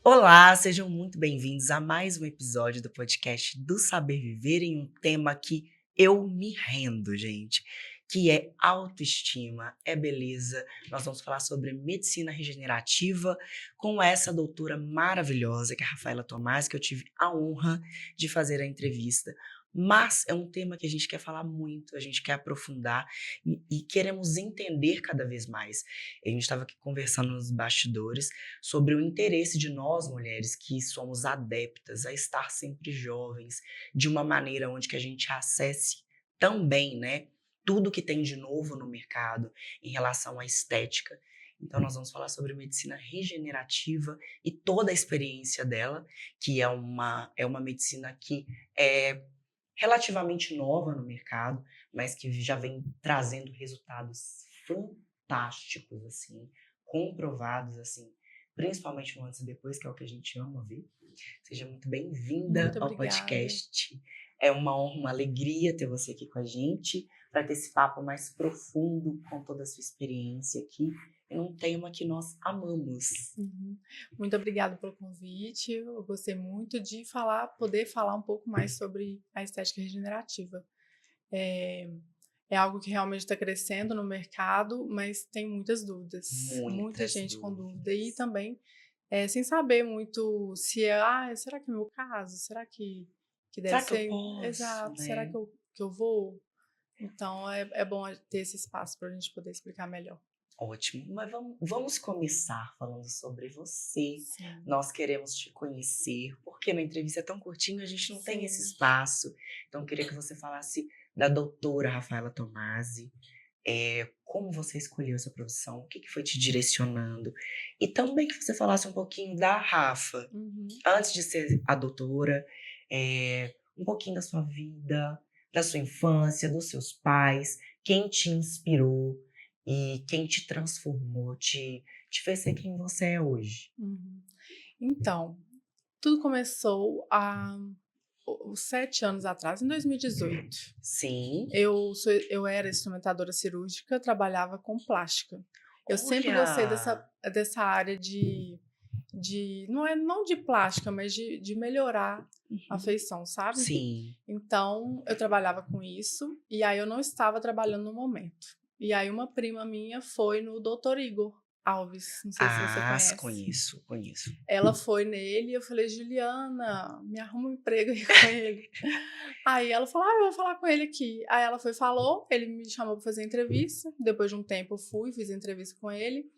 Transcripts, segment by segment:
Olá, sejam muito bem-vindos a mais um episódio do podcast do Saber Viver em um tema que eu me rendo, gente, que é autoestima, é beleza. Nós vamos falar sobre medicina regenerativa com essa doutora maravilhosa, que é a Rafaela Tomás, que eu tive a honra de fazer a entrevista. Mas é um tema que a gente quer falar muito, a gente quer aprofundar e queremos entender cada vez mais. A gente estava aqui conversando nos bastidores sobre o interesse de nós, mulheres, que somos adeptas a estar sempre jovens, de uma maneira onde que a gente acesse também, né, tudo que tem de novo no mercado em relação à estética. Então, nós vamos falar sobre medicina regenerativa e toda a experiência dela, que é uma medicina que é relativamente nova no mercado, mas que já vem trazendo resultados fantásticos, assim, comprovados, assim, principalmente no antes e depois, que é o que a gente ama ver. Seja muito bem-vinda Muito ao obrigada. podcast. É uma honra, uma alegria ter você aqui com a gente, para ter esse papo mais profundo com toda a sua experiência aqui, em um tema que nós amamos. Uhum. Muito obrigada pelo convite. Eu gostei muito de poder falar um pouco mais sobre a estética regenerativa. É, é algo que realmente está crescendo no mercado, mas tem muitas dúvidas. Muita Muitas gente com dúvida e dúvidas. também sem saber muito se será que é o meu caso? Será que deve Será que eu ser? posso, Exato. Será né? que eu vou? Então é bom ter esse espaço para a gente poder explicar melhor. Ótimo, mas vamos começar falando sobre você. Sim, Nós queremos te conhecer, porque na entrevista é tão curtinho, a gente não tem esse sim. espaço. Então, eu queria que você falasse da doutora Rafaela Tomasi, como você escolheu essa profissão, o que que foi te direcionando, e também que você falasse um pouquinho da Rafa, Uhum. antes de ser a doutora, um pouquinho da sua vida, da sua infância, dos seus pais, quem te inspirou e quem te transformou, te fez ser quem você é hoje. Uhum. Então, tudo começou há 7 anos atrás, em 2018. Sim. Eu era instrumentadora cirúrgica, trabalhava com plástica. Eu sempre gostei Olha! dessa área não de plástica, mas de melhorar a Uhum. feição, sabe? Sim. Então, eu trabalhava com isso, e aí eu não estava trabalhando no momento. E aí uma prima minha foi no Dr. Igor Alves, não sei se você Ah, conhece. conheço, conheço. Ela foi nele e eu falei: "Juliana, me arruma um emprego aí com ele". Aí ela falou: "Ah, eu vou falar com ele aqui". Aí ela foi e falou, ele me chamou pra fazer entrevista, depois de um tempo eu fui, fiz a entrevista com ele.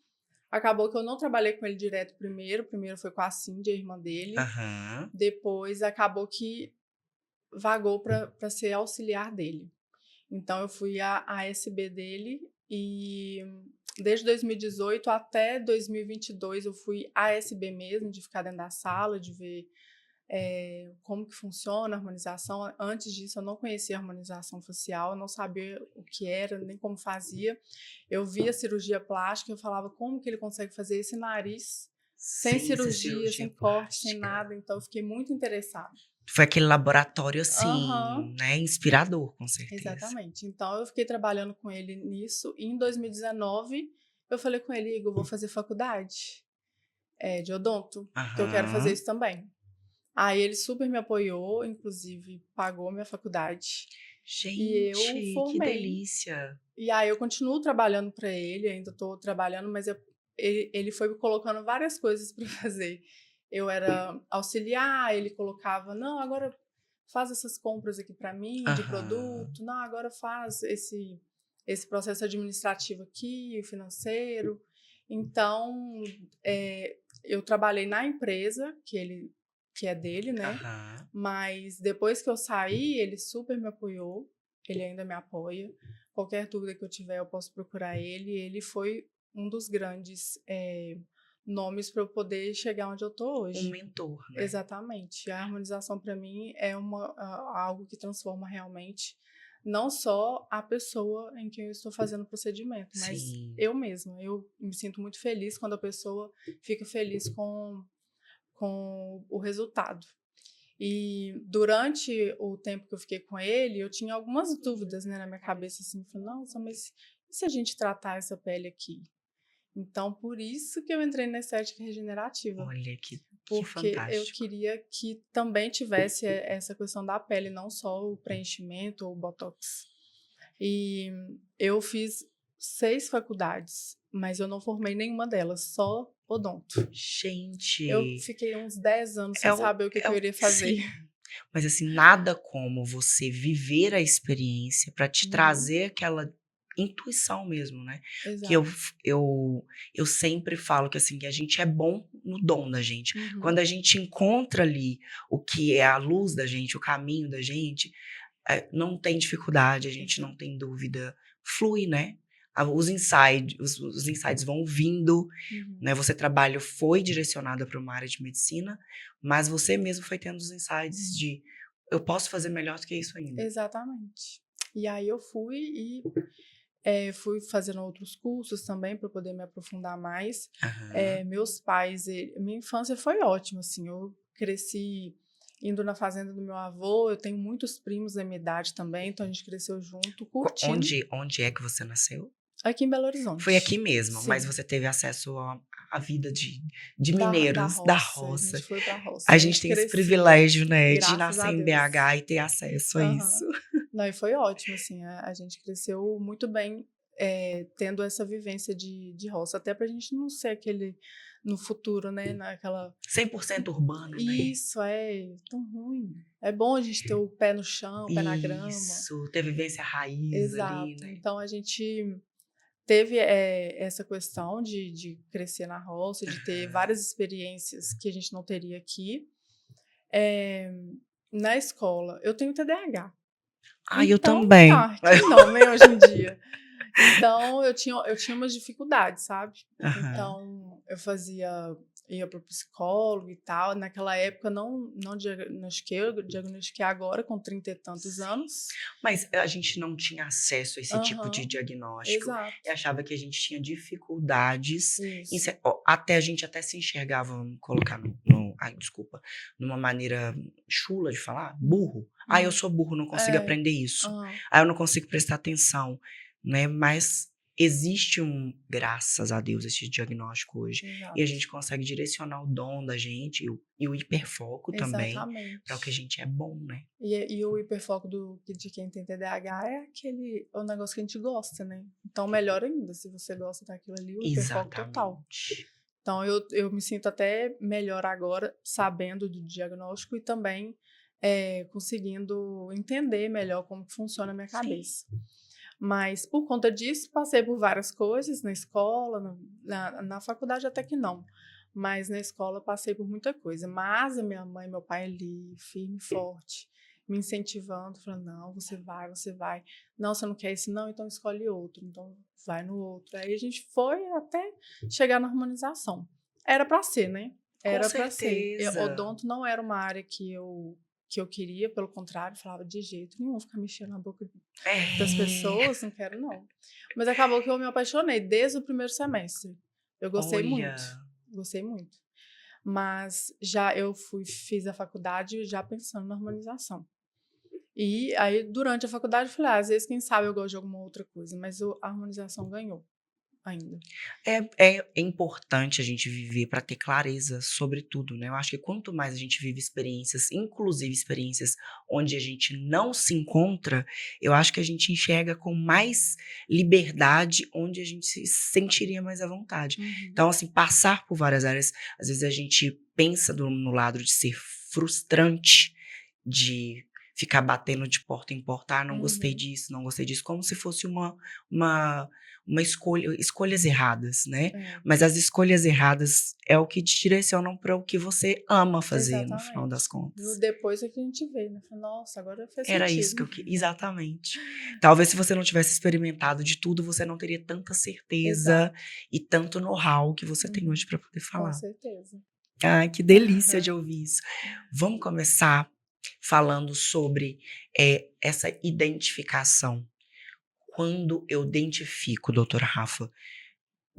Acabou que eu não trabalhei com ele direto primeiro foi com a Cindy, a irmã dele. Aham. Depois acabou que vagou pra ser auxiliar dele. Então eu fui a ASB dele e desde 2018 até 2022 eu fui ASB mesmo, de ficar dentro da sala, de ver como que funciona a harmonização. Antes disso, eu não conhecia a harmonização facial, eu não sabia o que era, nem como fazia. Eu via cirurgia plástica, eu falava como que ele consegue fazer esse nariz sem Sem ser cirurgia, cirurgia sem corte, sem plástica. nada. Então, eu fiquei muito interessada. Foi aquele laboratório, Aham, assim, né, inspirador, com certeza. exatamente. Então, eu fiquei trabalhando com ele nisso. E em 2019, eu falei com ele, Igor, eu vou fazer faculdade de odonto, que eu quero fazer Aham. isso também. Aí ele super me apoiou, inclusive pagou minha faculdade e eu Gente, que formei. delícia. E aí eu continuo trabalhando para ele, ainda estou trabalhando, mas ele foi me colocando várias coisas para fazer. Eu era auxiliar, ele colocava, não, agora faz essas compras aqui para mim de Aham. produto, não, agora faz esse processo administrativo aqui, o financeiro. Então, eu trabalhei na empresa que é dele, né? Aham. Mas depois que eu saí, ele super me apoiou, ele ainda me apoia. Qualquer dúvida que eu tiver, eu posso procurar ele. Ele foi um dos grandes nomes para eu poder chegar onde eu tô Um hoje. mentor, né. Exatamente. A harmonização para mim é algo que transforma realmente não só a pessoa em quem eu estou fazendo o procedimento, mas Sim. eu mesma. Eu me sinto muito feliz quando a pessoa fica feliz com o resultado. E durante o tempo que eu fiquei com ele, eu tinha algumas dúvidas, né, na minha cabeça, assim, falei, nossa, mas e se a gente tratar essa pele aqui? Então, por isso que eu entrei na estética regenerativa. Olha, que Porque eu fantástico. queria que também tivesse essa questão da pele, não só o preenchimento ou o botox. E eu fiz 6 faculdades, mas eu não formei nenhuma delas, só odonto. Eu Gente, fiquei uns 10 anos sem é o saber o que que eu iria fazer. sim. Mas, assim, nada como você viver a experiência para te Uhum, trazer aquela intuição mesmo, né. Que exato. eu sempre falo que, assim, que a gente é bom no dom da gente. Uhum, Quando a gente encontra ali o que é a luz da gente, o caminho da gente, não tem dificuldade, a gente não exato. tem dúvida, flui, né. Os insights vão vindo, Uhum, né, você trabalho foi direcionado para uma área de medicina, mas você mesmo foi tendo os insights de: "Eu posso fazer melhor do que isso ainda". exatamente. E aí eu fui e fui fazendo outros cursos também para poder me aprofundar mais. Aham. Meus pais, minha infância foi ótima, assim, eu cresci indo na fazenda do meu avô, eu tenho muitos primos da minha idade também, então a gente cresceu junto, curtindo, Onde é que você nasceu? aqui em Belo Foi aqui Horizonte. mesmo, mas Sim, você teve acesso à vida de da mineiros, da roça, a roça. gente foi pra A roça, a gente gente tem esse crescia, privilégio, né, de graças nascer a em Deus. BH e ter acesso a Aham. isso. Não, e foi ótimo, assim, a gente cresceu muito bem, tendo essa vivência de roça, até pra gente não ser aquele no futuro, né, naquela 100% urbana, né. isso, tão ruim. É bom a gente ter o pé no chão, o pé na grama. Isso, ter vivência raiz ali, Exato. né. Então a gente teve, essa questão de crescer na roça, de ter Aham. várias experiências que a gente não teria aqui. Eh, Na escola eu tenho TDAH. Ah, eu Então, também. quem não, né, hoje em dia. Então eu tinha umas dificuldades, sabe. Aham. Então ia para o psicólogo e tal, naquela época não diagnostiquei, eu diagnostiquei agora com 30 e tantos Sim. anos. Mas a gente não tinha acesso a esse tipo de Aham, diagnóstico, exato. e achava que a gente tinha dificuldades em Isso. se até a gente até se enxergava, vamos colocar ai, desculpa, numa maneira chula de falar, Uhum, burro. "Ah, eu uhum. sou burro, não consigo É, aprender isso. aham, Ah, eu não consigo prestar atenção", né, mas existe graças a Deus, esse diagnóstico hoje, e a exato. gente consegue direcionar o dom da gente e o hiperfoco também para o que a Exatamente. gente é bom, né. E o hiperfoco de quem tem TDAH é o negócio que a gente gosta, né. Então melhor ainda, se você gosta daquilo ali, o hiperfoco total. Exatamente. Então eu me sinto até melhor agora sabendo do diagnóstico e também, conseguindo entender melhor como que funciona a minha Sim. cabeça. Mas por conta disso, passei por várias coisas na escola, na faculdade até que não, mas na escola passei por muita coisa. Mas a minha mãe e meu pai ali, firme e forte, me incentivando, falando: "Não, você vai, você vai. Não, você não quer esse não, então escolhe outro, então vai no outro". Aí a gente foi até chegar na harmonização. Era para ser, né, Com era para ser. certeza. Odonto não era uma área que eu queria, pelo contrário, falava: "De jeito nenhum, ficar mexendo na boca das É. pessoas, não quero não". Mas acabou que eu me apaixonei desde o primeiro semestre. Eu Olha, gostei muito. Mas já fiz a faculdade já pensando na harmonização. E aí durante a faculdade eu falei: "Ah, às vezes quem sabe eu gosto de alguma outra coisa", mas a harmonização ganhou ainda. é importante a gente viver para ter clareza sobre tudo, né. Eu acho que quanto mais a gente vive experiências, inclusive experiências onde a gente não se encontra, eu acho que a gente enxerga com mais liberdade onde a gente se sentiria mais à vontade. Uhum. Então, assim, passar por várias áreas, às vezes a gente pensa no lado de ser frustrante, de ficar batendo de porta em porta, "Ah, não gostei Uhum. disso, não gostei disso", como se fosse uma escolhas erradas, né. É, Mas as escolhas erradas é o que te direcionam para o que você ama fazer, no final das exatamente. No contas. depois é que a gente vê, né, fala: "Nossa, agora fez Era isso sentido". que eu que exatamente. Talvez se você não tivesse experimentado de tudo, você não teria tanta certeza Exato. e tanto know-how que você tem hoje Uhum. para poder Com falar. certeza. Ai, que delícia de ouvir isso. Vamos começar falando sobre, essa identificação. Quando eu identifico, doutora Rafa,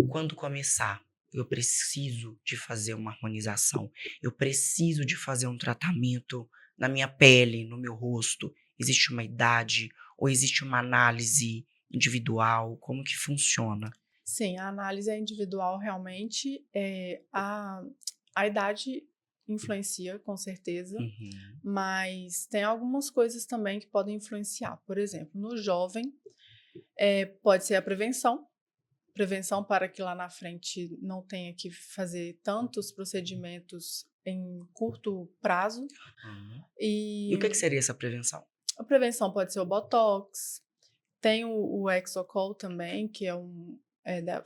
quando começar, eu preciso de fazer uma harmonização, eu preciso de fazer um tratamento na minha pele, no meu rosto. Existe uma idade ou existe uma análise individual? Como que funciona? Sim, a análise é individual realmente. A idade influencia, com certeza, Uhum. mas tem algumas coisas também que podem influenciar. Por exemplo, no jovem, pode ser a prevenção. Prevenção para que lá na frente não tenha que fazer tantos procedimentos em curto prazo. Aham. E o que E seria essa prevenção? a prevenção pode ser o botox, tem o Exocol também, que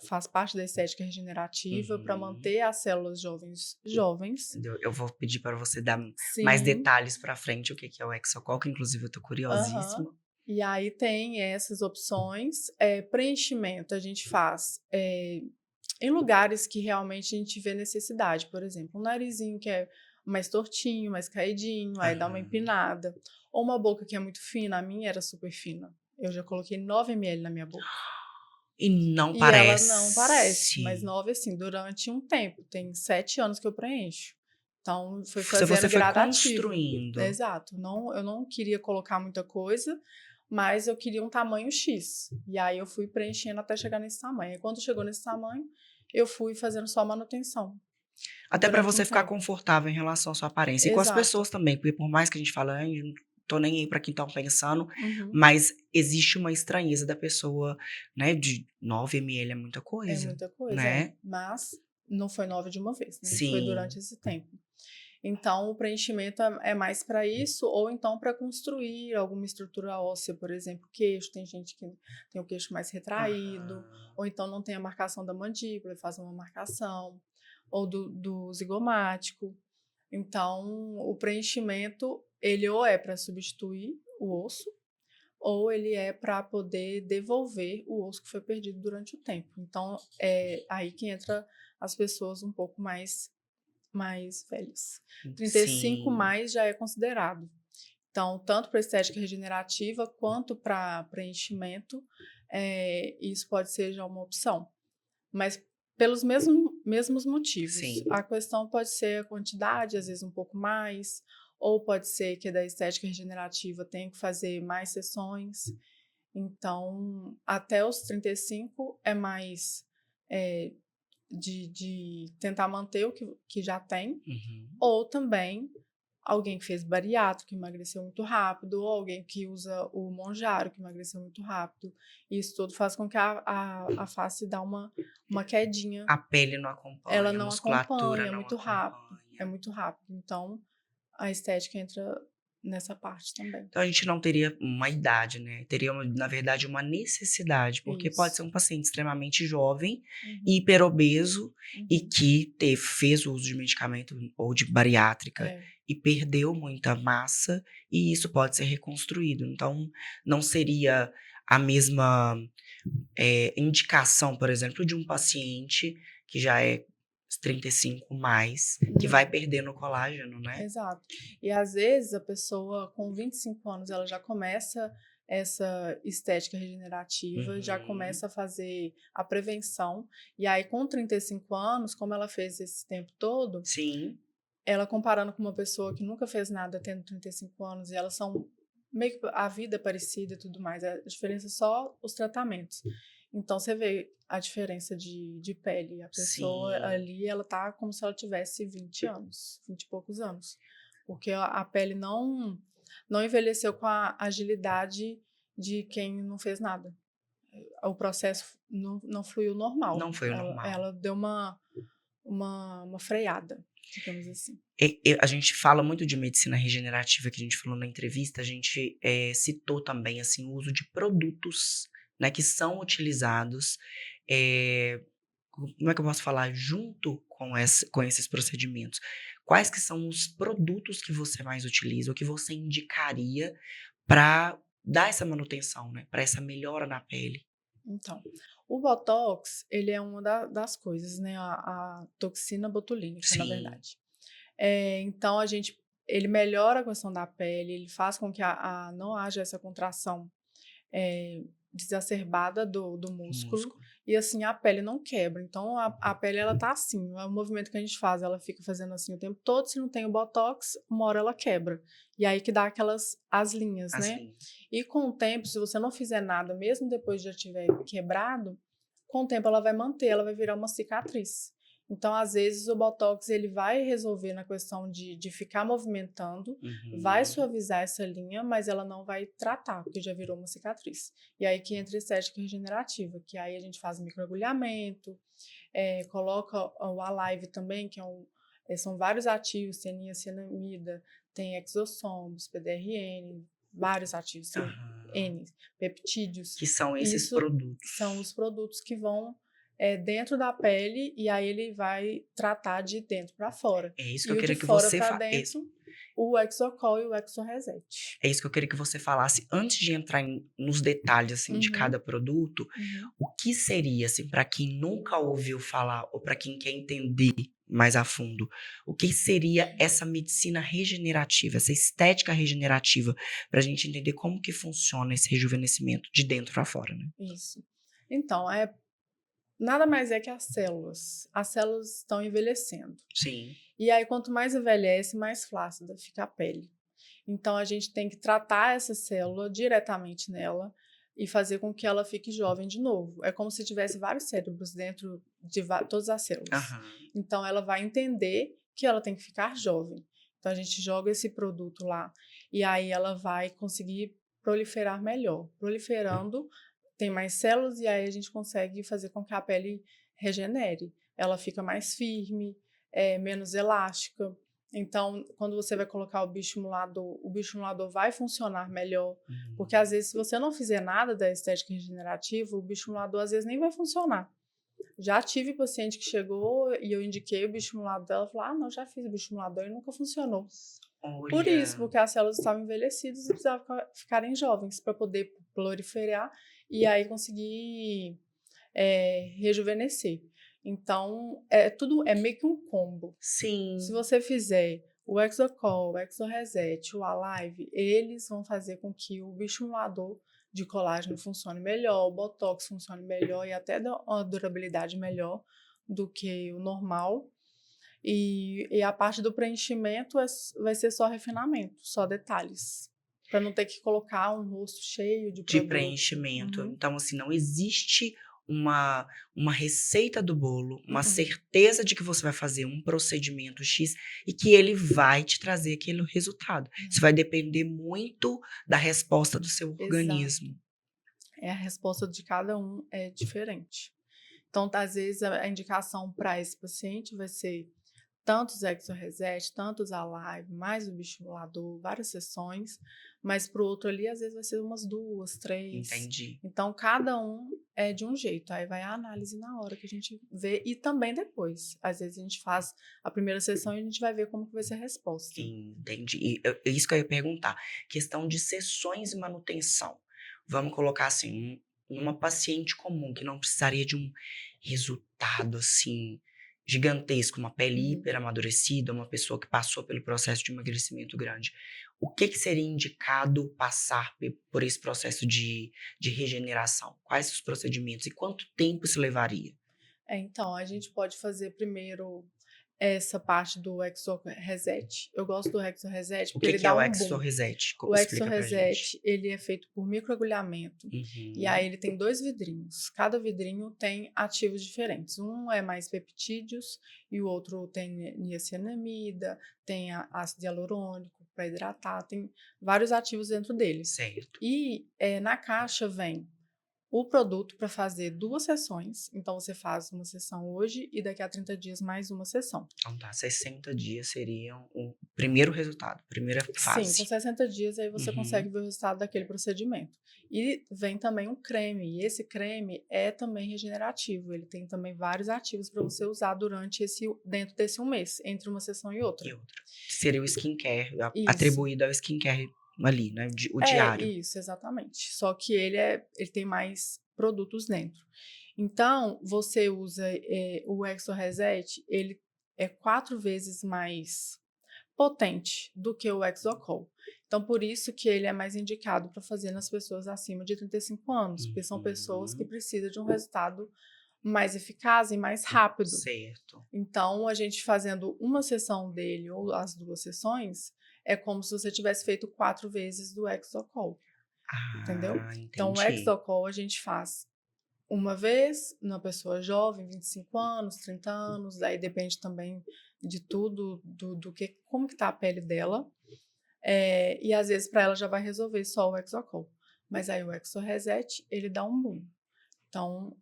faz parte da estética regenerativa para Uhum. manter as células jovens. Entendeu? Eu vou pedir para você dar mais Sim, detalhes para frente o que que é o Hexacol, que inclusive eu tô aham. curiosíssima. E aí tem essas opções. Preenchimento a gente faz em lugares que realmente a gente vê necessidade. Por exemplo, um narizinho que é mais tortinho, mais caidinho, aí dá uma Aham. empinada. Ou uma boca que é muito fina, a minha era super fina. Eu já coloquei 9 ml na minha boca. E não E ela não parece, mas parece. 9 assim, durante um tempo. Tem 7 anos que eu preencho. Então, foi Se você fazendo foi gradativo. construindo. Exato. Não, eu não queria colocar muita coisa, mas eu queria um tamanho X. E aí eu fui preenchendo até chegar nesse tamanho. E quando chegou nesse tamanho, eu fui fazendo só manutenção Até para durante um você ficar tempo. confortável em relação à sua aparência. E com as Exato. pessoas também, porque por mais que a gente fale: "Ai, eu não tô nem aí para quem estão pensando", Uhum. mas existe uma estranheza da pessoa, né, de 9 ml é muita É coisa, muita coisa, né. mas não foi 9 de uma vez, né? Foi durante Sim. esse tempo. Então, o preenchimento é mais para isso, ou então para construir alguma estrutura óssea, por exemplo, queixo. Tem gente que tem o queixo mais retraído, Aham. ou então não tem a marcação da mandíbula, faz uma marcação, ou do zigomático. Então, o preenchimento, ele ou é para substituir o osso, ou ele é para poder devolver o osso que foi perdido durante o tempo. Então, é aí que entra as pessoas um pouco mais velhas. 35 Sim. mais já é considerado. Então, tanto para estética regenerativa quanto para preenchimento, isso pode ser já uma opção. Mas pelos mesmos motivos. Sim. A questão pode ser a quantidade, às vezes um pouco mais, ou pode ser que da estética regenerativa tenha que fazer mais sessões. Então, até os 35 é mais eh, de tentar manter o que já tem, Uhum. ou também alguém que fez bariátrico, que emagreceu muito rápido, ou alguém que usa o Monjaro, que emagreceu muito rápido. Isso tudo faz com que a face dá uma quedinha. A pele não Ela acompanha, a não musculatura acompanha, é não muito rápido. É acompanha. muito rápido. Então, a estética entra nessa parte também. Então a gente não teria uma idade, né, teria na verdade uma necessidade, porque pode Isso. ser um paciente extremamente jovem, Uhum, hiperobeso e uhum. que fez o uso de medicamento ou de bariátrica É, e perdeu muita massa, e isso pode ser reconstruído. Então não seria a mesma, indicação, por exemplo, de um paciente que já é 35 mais, que vai não. perdendo colágeno, né. Exato. E às vezes a pessoa com 25 anos ela já começa essa estética regenerativa, já Uhum. começa a fazer a prevenção, e aí com 35 anos, como ela fez esse tempo todo, Sim, ela comparando com uma pessoa que nunca fez nada tendo 35 anos, e elas são meio que a vida é parecida e tudo mais, a diferença é só os tratamentos. Então você vê a diferença de pele. A pessoa sim. ali, ela tá como se ela tivesse 20 anos, 20 e poucos anos. Porque a pele não envelheceu com a agilidade de quem não fez nada. O processo não fluiu normal. Não foi o normal. Ela deu uma freada, digamos assim. A gente fala muito de medicina regenerativa, que a gente falou na entrevista, a gente citou também assim, o uso de produtos, né, que são utilizados, como é que eu posso falar, junto com esses procedimentos. Quais que são os produtos que você mais utiliza, ou que você indicaria para dar essa manutenção, né, para essa melhora na pele? Então, o botox, ele é uma das coisas, né? A toxina botulínica, na Sim. verdade. Então, ele melhora a questão da pele, ele faz com que não haja essa contração eh, exacerbada do O músculo, músculo. e assim a pele não quebra. Então, a pele ela tá assim, é o movimento que a gente faz, ela fica fazendo assim o tempo todo. Se não tem o botox, uma hora ela quebra. E aí que dá as linhas, As né? linhas. E com o tempo, se você não fizer nada, mesmo depois de já tiver quebrado, com o tempo ela vai manter, ela vai virar uma cicatriz. Então, às vezes, o Botox ele vai resolver na questão de ficar movimentando, vai Uhum. suavizar essa linha, mas ela não vai tratar, porque já virou uma cicatriz. E aí que entra a estética regenerativa, que aí a gente faz microagulhamento, coloca o Alive também, que são vários ativos, tem niacinamida, tem exossomos, PDRN, vários ativos, tem Aham. N, peptídeos. Que são E esses isso são produtos. os produtos que vão dentro da pele e aí ele vai tratar de dentro para fora. É isso que eu E o de queria que fora você para dentro, o Exocol e o Exoreset. é isso que eu queria que você falasse antes de entrar nos detalhes assim de Uhum, cada produto. uhum. O que seria assim para quem nunca ouviu falar ou para quem quer entender mais a fundo? O que seria essa medicina regenerativa, essa estética regenerativa, para a gente entender como que funciona esse rejuvenescimento de dentro para fora, né? Isso. Então, nada mais é que as células. As células estão envelhecendo. Sim. E aí, quanto mais envelhece, mais flácida fica a pele. Então, a gente tem que tratar essa célula diretamente nela e fazer com que ela fique jovem de novo. É como se tivesse vários cérebros dentro de todas as células. Aham. Então, ela vai entender que ela tem que ficar jovem. Então, a gente joga esse produto lá e aí ela vai conseguir proliferar melhor. Proliferando, tem mais células e aí a gente consegue fazer com que a pele regenere. Ela fica mais firme, menos elástica. Então, quando você vai colocar o bioestimulador vai funcionar melhor, porque às Uhum. vezes se você não fizer nada da estética regenerativa, o bioestimulador às vezes nem vai funcionar. Já tive paciente que chegou e eu indiquei o bioestimulador dela, falou: "Ah, não, já fiz o bioestimulador e nunca funcionou". Por isso, Olha, porque as células estavam envelhecidas e precisavam ficarem jovens para poder proliferar e aí conseguir rejuvenescer. Então, é meio que um combo. Se sim. você fizer o Exocol, o Exoreset, o Alive, eles vão fazer com que o bioestimulador de colágeno funcione melhor, o Botox funcione melhor e até dá uma durabilidade melhor do que o normal. E a parte do preenchimento vai ser só refinamento, só detalhes, para não ter que colocar um rosto cheio de De produto. preenchimento. Uhum. Então, assim, não existe uma receita do bolo, uma Uh-uh. certeza de que você vai fazer um procedimento X e que ele vai te trazer aquele resultado. Isso vai depender muito da resposta do seu Exato. organismo. A resposta de cada um é diferente. Então, às vezes, a indicação para esse paciente vai ser tantos Exoreset, tantos Alive, mais o bioestimulador, várias sessões, mas para o outro ali, às vezes, vai ser umas 2, 3. Entendi. Então, cada um é de um jeito. Aí vai a análise na hora que a gente vê e também depois. Às vezes, a gente faz a primeira sessão e a gente vai ver como que vai ser a resposta. Entendi. E é isso que eu ia perguntar. Questão de sessões e manutenção. Vamos colocar assim, numa paciente comum que não precisaria de um resultado assim gigantesco, uma pele Uhum. hiper amadurecida, uma pessoa que passou pelo processo de emagrecimento grande. O que que seria indicado passar por esse processo de regeneração? Quais os procedimentos e quanto tempo isso levaria? Então, a gente pode fazer primeiro essa parte do Exo Reset. Eu gosto do Exo Reset O porque que ele que é dá o um boom. Exoreset? O Exo Explica pra gente. Reset, ele é feito por microagulhamento. E aí Uhum. ele tem 2 vidrinhos. Cada vidrinho tem ativos diferentes. Um é mais peptídeos e o outro tem niacinamida, tem ácido hialurônico para hidratar, tem vários ativos dentro dele. Certo. E na caixa vem o produto para fazer 2 sessões. Então você faz uma sessão hoje e daqui a 30 dias mais uma sessão. Então tá, 60 dias seriam o primeiro resultado, primeira Sim, com fase. 60 dias aí você consegue Uhum. ver o resultado daquele procedimento. E vem também um creme, e esse creme é também regenerativo. Ele tem também vários ativos para você usar dentro desse um mês, entre uma sessão e E outra. outra, seria o skincare, Isso. atribuído ao skincare ali, né, o É, diário. isso, exatamente. Só que ele tem mais produtos dentro. Então, você usa o Exo Reset, ele é 4 vezes mais potente do que o Exocol. Então, por isso que ele é mais indicado para fazer nas pessoas acima de 35 anos, porque são pessoas que Uhum. precisam de um resultado mais eficaz e mais rápido. Certo. Então, a gente fazendo uma sessão dele ou as 2 sessões, é como se você tivesse feito 4 vezes do Exocol, entendeu? Ah, Então, o entendi. Exocol a gente faz uma vez, numa pessoa jovem, 25 anos, 30 anos, aí depende também de tudo, do que, como que tá a pele dela. E às vezes para ela já vai resolver só o Hexacol. Mas aí o Exo Reset, ele dá um boom. Então,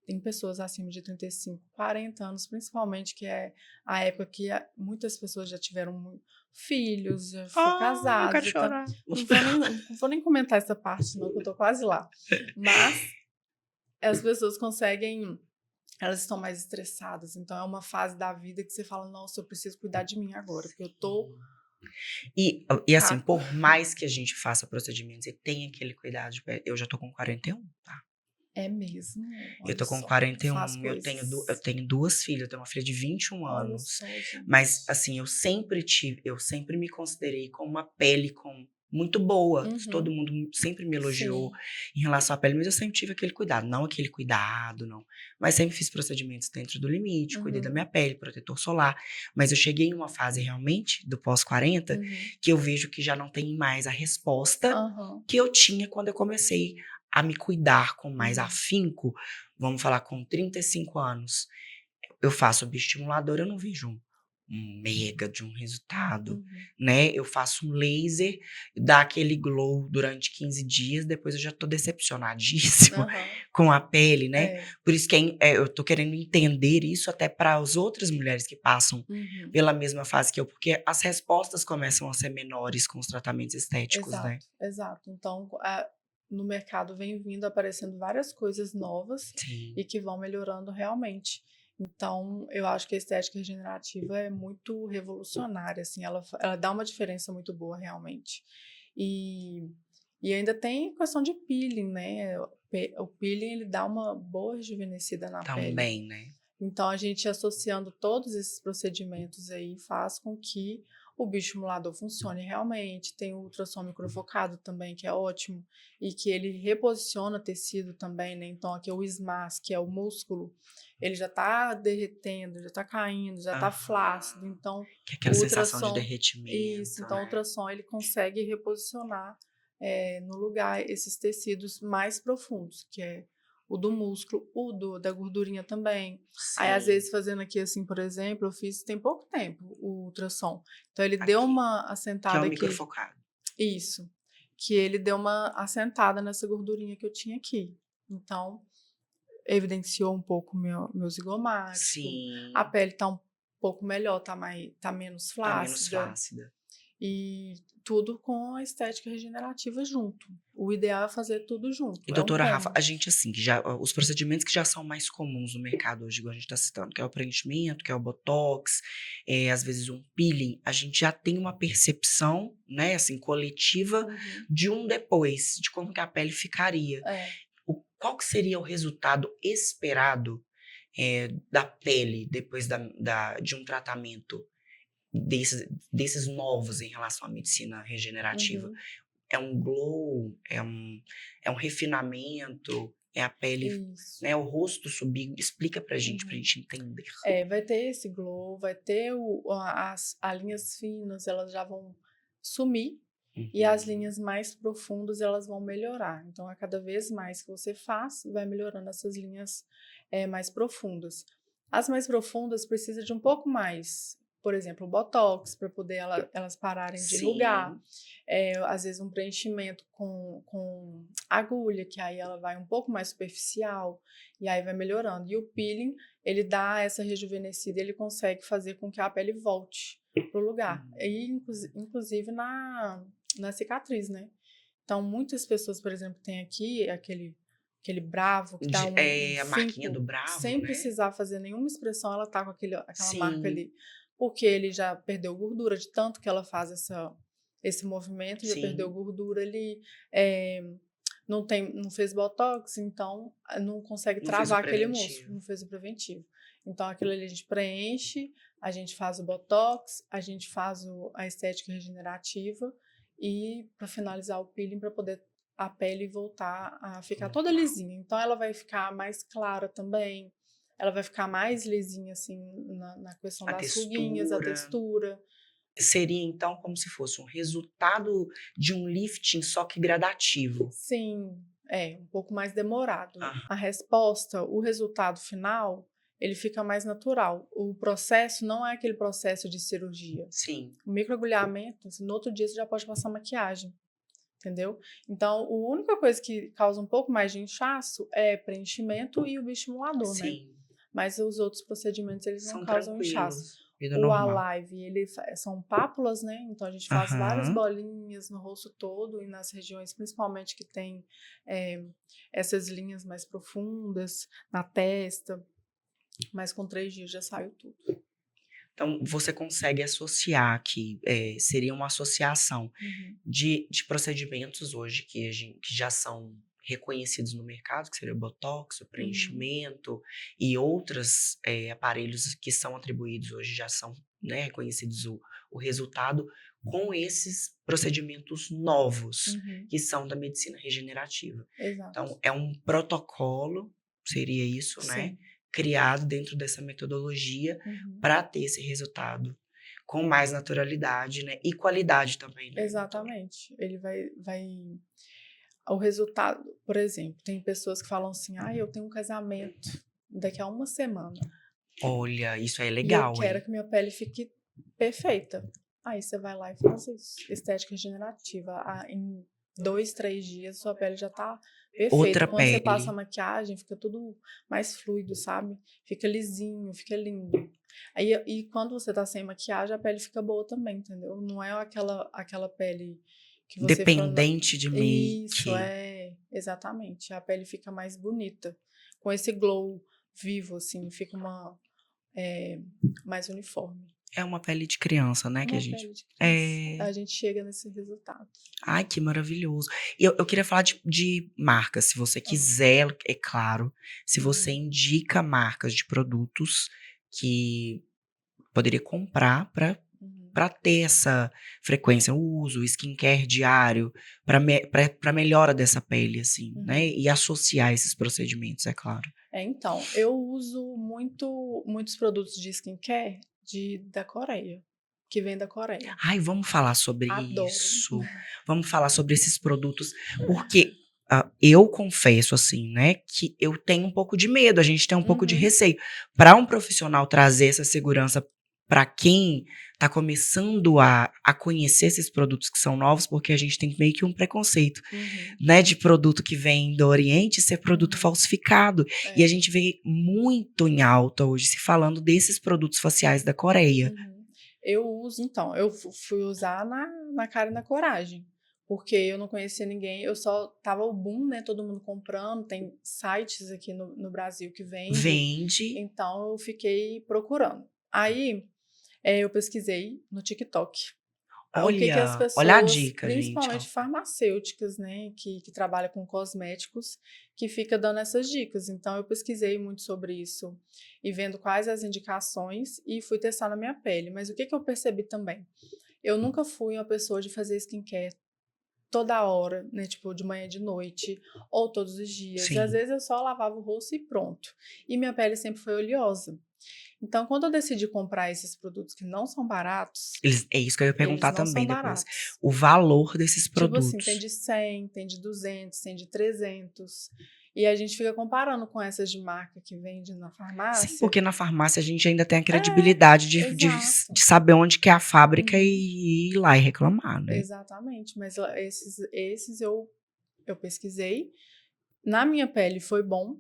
tem pessoas acima de 35, 40 anos, principalmente, que é a época que muitas pessoas já tiveram filhos, já foram Eu casados. quero Então, chorar. não vou nem comentar essa parte, não, que eu tô quase lá. Mas as pessoas conseguem, elas estão mais estressadas. Então, é uma fase da vida que você fala, nossa, eu preciso cuidar de mim agora, porque eu tô E assim, caco. por mais que a gente faça procedimentos e tenha aquele cuidado de pele, eu já tô com 41, tá? É mesmo? Eu Olha tô com só, faz 41, eu coisas. tenho duas filhas, eu tenho uma filha de 21 Olha anos. só, Mas, gente. assim, eu sempre me considerei com uma pele muito boa. Todo Uhum, mundo sempre me elogiou sim. em relação à pele, mas eu sempre tive aquele cuidado. Não aquele cuidado, não. Mas sempre fiz procedimentos dentro do limite, cuidei da Uhum, minha pele, protetor solar. Mas eu cheguei em uma fase realmente do pós-40 uhum. que eu vejo que já não tem mais a resposta Aham. que eu tinha quando eu comecei a me cuidar com mais Uhum. afinco. Vamos falar com 35 anos. Eu faço bioestimulador, eu não vejo um mega de um resultado, Uhum. né? Eu faço um laser, dá aquele glow durante 15 dias, depois eu já tô decepcionadíssima Aham. com a pele, né? É. Por isso que eu tô querendo entender isso até para as outras mulheres que passam Uhum. pela mesma fase que eu, porque as respostas começam a ser menores com os tratamentos estéticos, né? Exato, exato. Então, no mercado vem vindo aparecendo várias coisas novas Sim. e que vão melhorando realmente. Então, eu acho que a estética regenerativa é muito revolucionária, assim, ela dá uma diferença muito boa realmente. E, e ainda tem questão de peeling, né? O peeling ele dá uma boa rejuvenescida na pele. Também, né? Então, a gente associando todos esses procedimentos aí faz com que o bioestimulador funcione realmente. Tem o ultrassom microfocado também, que é ótimo, e que ele reposiciona tecido também, né? Então, aqui o SMAS, que é o músculo, ele já está derretendo, já está caindo, já está flácido. Aham. Então, Que é aquela o sensação de ultrassom, isso, derretimento, então o né? ultrassom ele consegue reposicionar no lugar esses tecidos mais profundos, que é o do músculo, da gordurinha também. Aí, às Sim. vezes, fazendo aqui assim, por exemplo, eu fiz tem pouco tempo o ultrassom. Então, ele deu Aqui. uma Que é assentada o aqui. microfocado. Isso. Que ele deu uma assentada nessa gordurinha que eu tinha aqui. Então, evidenciou um pouco meu zigomático. A Sim. pele tá um pouco melhor, tá menos Tá menos flácida. flácida. E tudo com a estética regenerativa junto. O ideal é fazer tudo E junto. É um doutora Rafa, combo. a gente assim, que já, os procedimentos que já são mais comuns no mercado hoje, igual a gente tá citando, que é o preenchimento, que é o botox, às vezes um peeling, a gente já tem uma percepção, né, assim, coletiva Uhum. de um depois, de como que a pele ficaria. É. Qual que seria o resultado esperado da pele depois de um tratamento desses novos em relação à medicina regenerativa? Uhum. É um glow, é um refinamento, é a pele, Isso. né, o rosto subir. Explica pra Uhum. gente entender. Vai ter esse glow, vai ter as linhas finas, elas já vão sumir e as Uhum. linhas mais profundas elas vão melhorar. Então, a cada vez mais que você faz, vai melhorando essas linhas mais profundas. As mais profundas precisam de um pouco mais, por exemplo, o botox, para poder elas pararem de enrugar. Sim, Às vezes, um preenchimento com agulha, que aí ela vai um pouco mais superficial e aí vai melhorando. E o peeling ele dá essa rejuvenescida, ele consegue fazer com que a pele volte pro lugar. E hum, inclusive na cicatriz, né? Então, muitas pessoas, por exemplo, têm aqui aquele bravo que dá um a marquinha do finco bravo, sem né? precisar fazer nenhuma expressão, ela tá com aquela marca Sim, ali. Porque ele já perdeu gordura de tanto que ela faz esse movimento, já perdeu sim. gordura ali. eh, não fez botox, então não consegue Não fez o travar aquele músculo, preventivo. não fez o preventivo. Então aquilo ali a gente preenche, a gente faz o botox, a gente faz a estética regenerativa e para finalizar o peeling para poder a pele voltar a ficar toda Normal. lisinha. Então ela vai ficar mais clara também, ela vai ficar mais lisinha assim na questão A das ruguinhas, a textura. textura. Seria, então, como se fosse um resultado de um lifting, só que gradativo. Sim, É, um pouco mais demorado. Ah, A resposta, o resultado final, ele fica mais natural. O processo não é aquele processo de cirurgia. sim, O microagulhamento, assim, no outro dia você já pode passar maquiagem, entendeu? Então, a única coisa que causa um pouco mais de inchaço é preenchimento e o bioestimulador, né? sim. Mas os outros procedimentos, eles não São causam inchaço. tranquilos. Vida O normal. Alive, são pápulas, né? Então a gente faz várias Aham. bolinhas no rosto todo e nas regiões, principalmente que tem essas linhas mais profundas, na testa. Mas com 3 dias já saiu tudo. Então, você consegue associar que seria uma associação Uhum. de procedimentos hoje que já são reconhecidos no mercado, que seria o botox, o Uhum. preenchimento e outros aparelhos que são atribuídos hoje já são, né, reconhecidos o resultado com esses procedimentos novos Uhum. que são da medicina regenerativa. Exato. Então, é um protocolo, seria isso, né? Sim. Criado dentro dessa metodologia Uhum. para ter esse resultado com mais naturalidade, né? E qualidade também, né, doutora? Exatamente. Ele vai. O resultado, por exemplo, tem pessoas que falam assim: ah, eu tenho um casamento daqui a uma semana. Olha, isso é E eu legal, quero hein? que minha pele fique perfeita. Aí você vai lá e faz isso. Estética regenerativa. Em 2, 3 dias, sua pele já tá perfeita. Outra Quando você passa a pele. maquiagem, fica tudo mais fluido, sabe? Fica lisinho, fica lindo. Aí, e quando você tá sem maquiagem, a pele fica boa também, entendeu? Não é aquela pele que você fala. Dependente de Isso, make. exatamente. A pele fica mais bonita. Com esse glow vivo, assim, fica mais uniforme. É uma pele de criança, né, que a Uma gente... pele de criança. É... A gente chega nesse resultado. Ai, que maravilhoso. E eu queria falar de marcas, se você Uhum. quiser, é claro. Se você Uhum. indica marcas de produtos que poderia comprar Uhum. para ter essa frequência, o uso, o skincare diário, para melhora dessa pele, assim, né? Uhum. E associar esses procedimentos, é claro. Então, eu uso muitos produtos de skincare da Coreia, que vem da Coreia. Ai, vamos falar sobre Adoro. isso. Vamos falar sobre esses produtos, porque eu confesso, assim, né, que eu tenho um pouco de medo, a gente tem um pouco de Uhum. receio. Para um profissional trazer essa segurança para quem está começando a conhecer esses produtos que são novos, porque a gente tem meio que um preconceito, Uhum. né, de produto que vem do Oriente ser produto Uhum. falsificado. E a É. gente vê muito em alta hoje se falando desses produtos faciais da Coreia. Uhum. Eu uso, então, eu fui usar na cara e na coragem, porque eu não conhecia ninguém, eu só tava o boom, né? Todo mundo comprando, tem sites aqui no Brasil que vende, Vende. então eu fiquei procurando. Aí eu pesquisei no TikTok. O que as Olha a pessoas, dica, gente, ó. principalmente farmacêuticas, né, que trabalham com cosméticos, que fica dando essas dicas. Então, eu pesquisei muito sobre isso e vendo quais as indicações e fui testar na minha pele. Mas o que eu percebi também? Eu nunca fui uma pessoa de fazer skincare toda hora, né, tipo de manhã e de noite, ou todos os dias. Às Sim. vezes eu só lavava o rosto e pronto. E minha pele sempre foi oleosa. Então, quando eu decidi comprar esses produtos que não são baratos, É isso que eu ia eles perguntar não são também depois. baratos. O valor desses Tipo assim, tem produtos. de 100, tem de 200, tem de 300. E a gente fica comparando com essas de marca que vende na Sim, farmácia. porque na farmácia a gente ainda tem a É, credibilidade de exato. saber onde que é a fábrica Uhum, e ir lá e reclamar, né? exatamente. Mas ó, esses eu pesquisei. Na minha pele foi bom.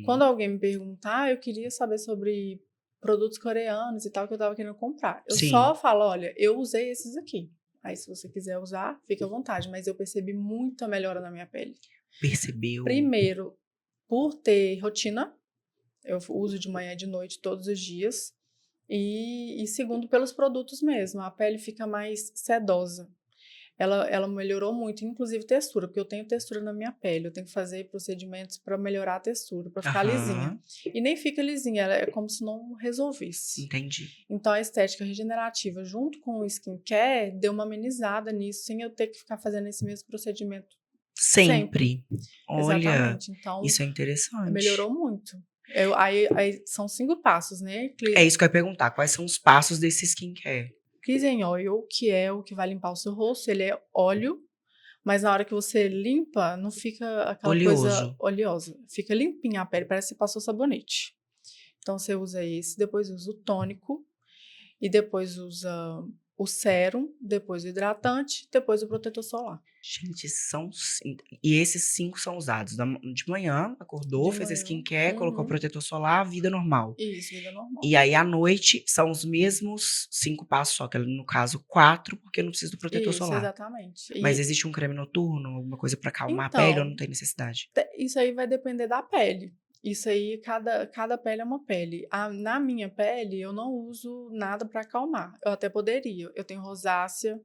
Quando Uhum. alguém me perguntar, eu queria saber sobre produtos coreanos e tal que eu tava querendo comprar. Eu Sim, só falo, olha, eu usei esses aqui. Aí, se você quiser usar, fique à vontade. Mas eu percebi muita melhora na minha pele. percebeu? Primeiro, por ter rotina, eu uso de manhã e de noite todos os dias. E segundo, pelos produtos mesmo, a pele fica mais sedosa. Ela melhorou muito, inclusive textura, porque eu tenho textura na minha pele. Eu tenho que fazer procedimentos para melhorar a textura, para ficar lisinha. Aham, E nem fica lisinha, ela é como se não resolvesse. entendi. Então, a estética regenerativa, junto com o skincare, deu uma amenizada nisso, sem eu ter que ficar fazendo esse mesmo procedimento sempre. Sempre. Olha, Exatamente. Então, isso é interessante. melhorou muito. Aí são 5 passos, né? É isso que eu ia perguntar. Quais são os passos desse skincare? Cleansing Oil, que é o que vai limpar o seu rosto, ele é óleo. Mas na hora que você limpa, não fica aquela Oleoso. coisa oleosa. Fica limpinha a pele, parece que você passou sabonete. Então você usa esse, depois usa o tônico, e depois usa o sérum, depois o hidratante, depois o protetor solar. Gente, e esses 5 são usados de manhã, acordou, De fez a manhã. skincare, colocou o Uhum. protetor solar, vida normal. Isso, vida normal. E aí, à noite, são os mesmos 5 passos, só que no caso 4, porque eu não preciso do protetor Isso, solar. exatamente. Mas existe um creme noturno, alguma coisa pra acalmar a pele ou não Então, tem necessidade? isso aí vai depender da pele. Isso aí, cada pele é uma pele. Na minha pele, eu não uso nada para acalmar. Eu até poderia. Eu tenho rosácea,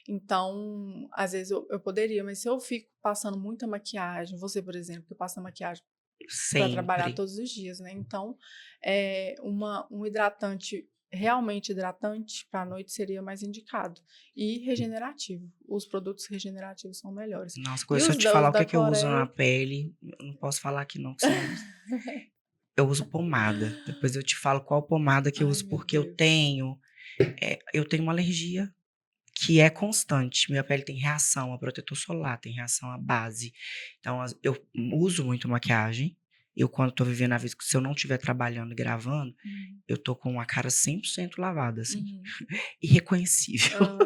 então, às vezes eu poderia, mas se eu fico passando muita maquiagem, você, por exemplo, que passa maquiagem para trabalhar Sempre. todos os dias, né? Então, um hidratante, realmente hidratante, para a noite seria mais indicado. E regenerativo. Os produtos regenerativos são melhores. Nossa, E se eu te os falar o que da é que eu uso na Coreia. pele, eu não posso falar que não, que senão eu uso pomada. Depois eu te falo qual pomada que eu Ai, uso, meu porque eu Deus. tenho uma alergia que é constante. Minha pele tem reação a protetor solar, tem reação à base. Então, eu uso muito maquiagem. Eu, quando tô vivendo a vida, se eu não estiver trabalhando e gravando, Uhum. eu tô com a cara 100% lavada, assim, Uhum. irreconhecível. Ah,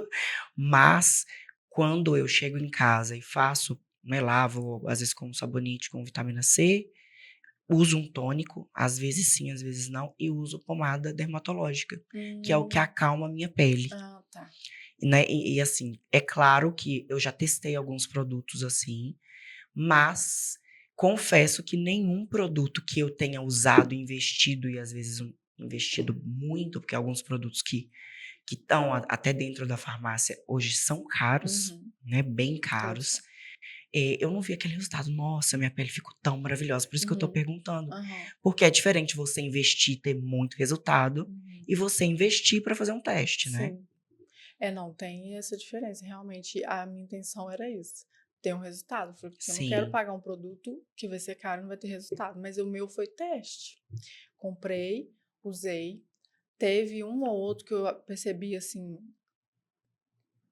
Mas, quando eu chego em casa e faço, né, lavo, às vezes com sabonete, com vitamina C, uso um tônico, às vezes sim, às vezes não, e uso pomada dermatológica, que é o que hum, acalma a minha pele. tá. Né? E assim, é claro que eu já testei alguns produtos assim, mas confesso que nenhum produto que eu tenha usado, investido e às vezes investido muito, porque alguns produtos que estão até dentro da farmácia hoje são caros, Uhum. né? Bem Todos caros. são. Eu não vi aquele resultado. Nossa, minha pele ficou tão maravilhosa. Por isso que eu tô Uhum. perguntando. Aham. Porque é diferente você investir e ter muito resultado Uhum. e você investir para fazer um teste, né? Sim. Não, tem essa diferença. Realmente, a minha intenção era isso. Ter um resultado. Porque eu não quero Sim. pagar um produto que vai ser caro e não vai ter resultado. Mas o meu foi teste. Comprei, usei. Teve um ou outro que eu percebi, assim,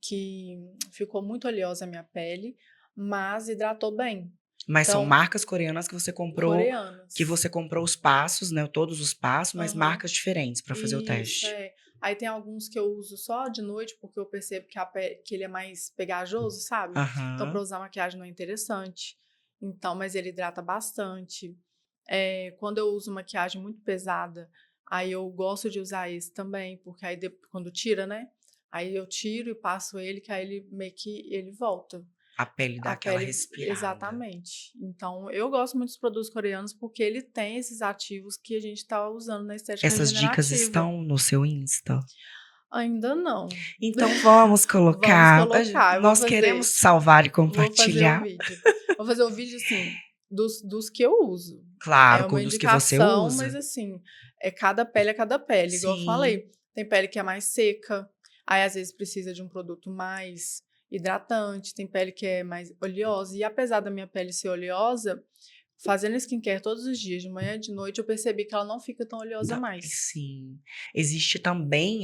que ficou muito oleosa a minha pele, mas hidratou bem. Mas são Então, marcas coreanas que coreanas. você comprou os passos, né? Todos os passos, mas Aham. marcas diferentes para fazer o Isso, teste. é. Aí tem alguns que eu uso só de noite, porque eu percebo que ele é mais pegajoso, sabe? Então, para Aham. usar maquiagem não é interessante. Então, mas ele hidrata bastante. Quando eu uso maquiagem muito pesada, aí eu gosto de usar esse também, porque aí quando tira, né? Aí eu tiro e passo ele, que aí ele meio que ele volta. A pele dá A aquela pele, respirada. exatamente. Então, eu gosto muito dos produtos coreanos porque ele tem esses ativos que a gente está usando na estética Essas dicas regenerativa. estão no seu Insta. Ainda não. Então vamos Vamos colocar. colocar, eu vou Nós queremos fazer. salvar e Vou fazer o compartilhar. vídeo. Vou fazer o vídeo, assim, dos que eu uso. É Claro, uma dos que você indicação, mas usa. assim, é cada pele, igual eu Sim. falei. Tem pele que é mais seca, aí às vezes precisa de um produto mais hidratante, tem pele que é mais oleosa. E apesar da minha pele ser oleosa, fazendo skincare todos os dias, de manhã e de noite, eu percebi que ela não fica tão oleosa mais. Sim. Existe também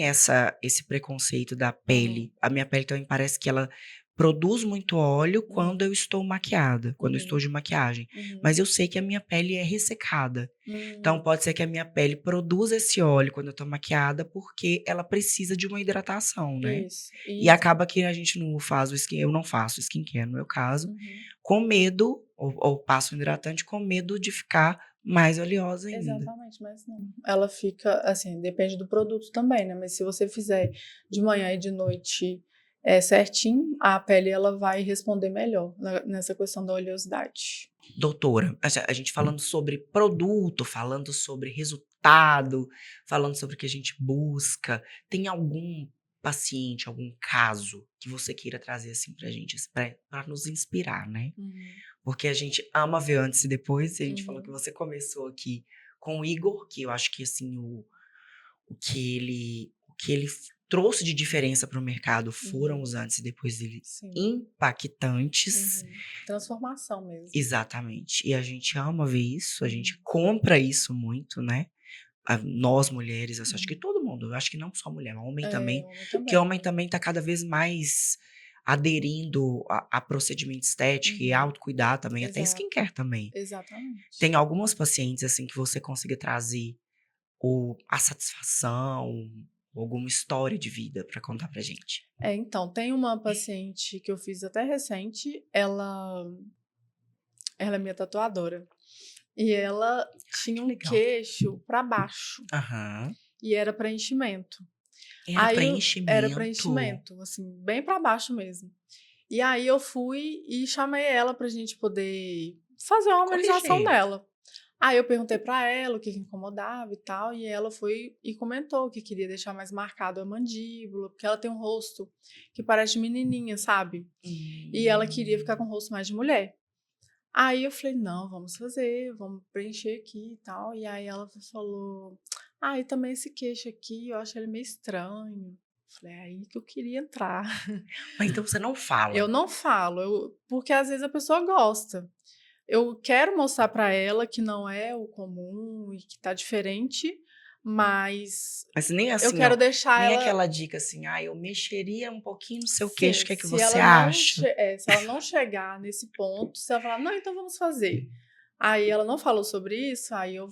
esse preconceito da Uhum, pele. A minha pele também parece que ela produz muito óleo quando uhum, eu estou maquiada, quando eu estou uhum, de maquiagem. uhum, Mas eu sei que a minha pele é ressecada. Então uhum. pode ser que a minha pele produza esse óleo quando eu estou maquiada, porque ela precisa de uma hidratação, né? Isso, E isso. acaba que a gente não faz eu não faço skincare no meu caso, Uhum. com medo, ou passo um hidratante com medo de ficar mais oleosa ainda. Exatamente, mas não. Ela fica, assim, depende do produto também, né? Mas se você fizer de manhã e de noite certinho, a pele ela vai responder melhor nessa questão da oleosidade. Doutora, a gente falando sobre produto, falando sobre resultado, falando sobre o que a gente busca, tem algum paciente, algum caso que você queira trazer assim pra gente, pra nos inspirar, né? Uhum, Porque a gente ama ver antes e depois, e a gente falou que uhum, você começou aqui com o Igor, que eu acho que assim, o que ele trouxe de diferença para o mercado foram uhum. os antes e depois dele Sim. impactantes. Uhum. Transformação mesmo. Exatamente. E a gente ama ver isso, a gente Uhum, compra isso muito, né? Nós mulheres, acho que uhum. todo mundo, eu acho que não só mulher, mas homem também, Homem porque também. homem também tá cada vez mais aderindo a procedimento estético e Uhum. autocuidar também, até Exato. skincare também. Exatamente. Tem algumas pacientes, assim, que você consiga trazer a satisfação, alguma história de vida pra contar pra gente? Então, tem uma paciente que eu fiz até recente, ela é minha tatuadora. E ela tinha Que um legal. queixo para baixo Aham. e era preenchimento. Era Aí era preenchimento? preenchimento, assim, bem para baixo mesmo. E aí eu fui e chamei ela pra gente poder fazer uma harmonização Corrigir. dela. Aí eu perguntei pra ela o que incomodava e tal, e ela foi e comentou que queria deixar mais marcado a mandíbula, porque ela tem um rosto que parece de menininha, sabe? E ela queria ficar com o Hum. rosto mais de mulher. Aí eu falei: "Não, vamos fazer, vamos preencher aqui e tal". E aí ela falou: "Ah, e também esse queixo aqui, eu acho ele meio estranho". Falei: "É aí que eu queria entrar". Mas então você não Eu fala? não falo, porque às vezes a pessoa gosta. Eu quero mostrar pra ela que não é o comum e que tá diferente, mas Mas nem eu assim, quero ó, deixar nem ela. aquela dica assim: "Ah, eu mexeria um pouquinho no seu queixo, o Sim, que é que se você ela não acha?" se ela não chegar nesse ponto, se ela falar: "Não, então vamos fazer". Aí ela não falou sobre isso, aí eu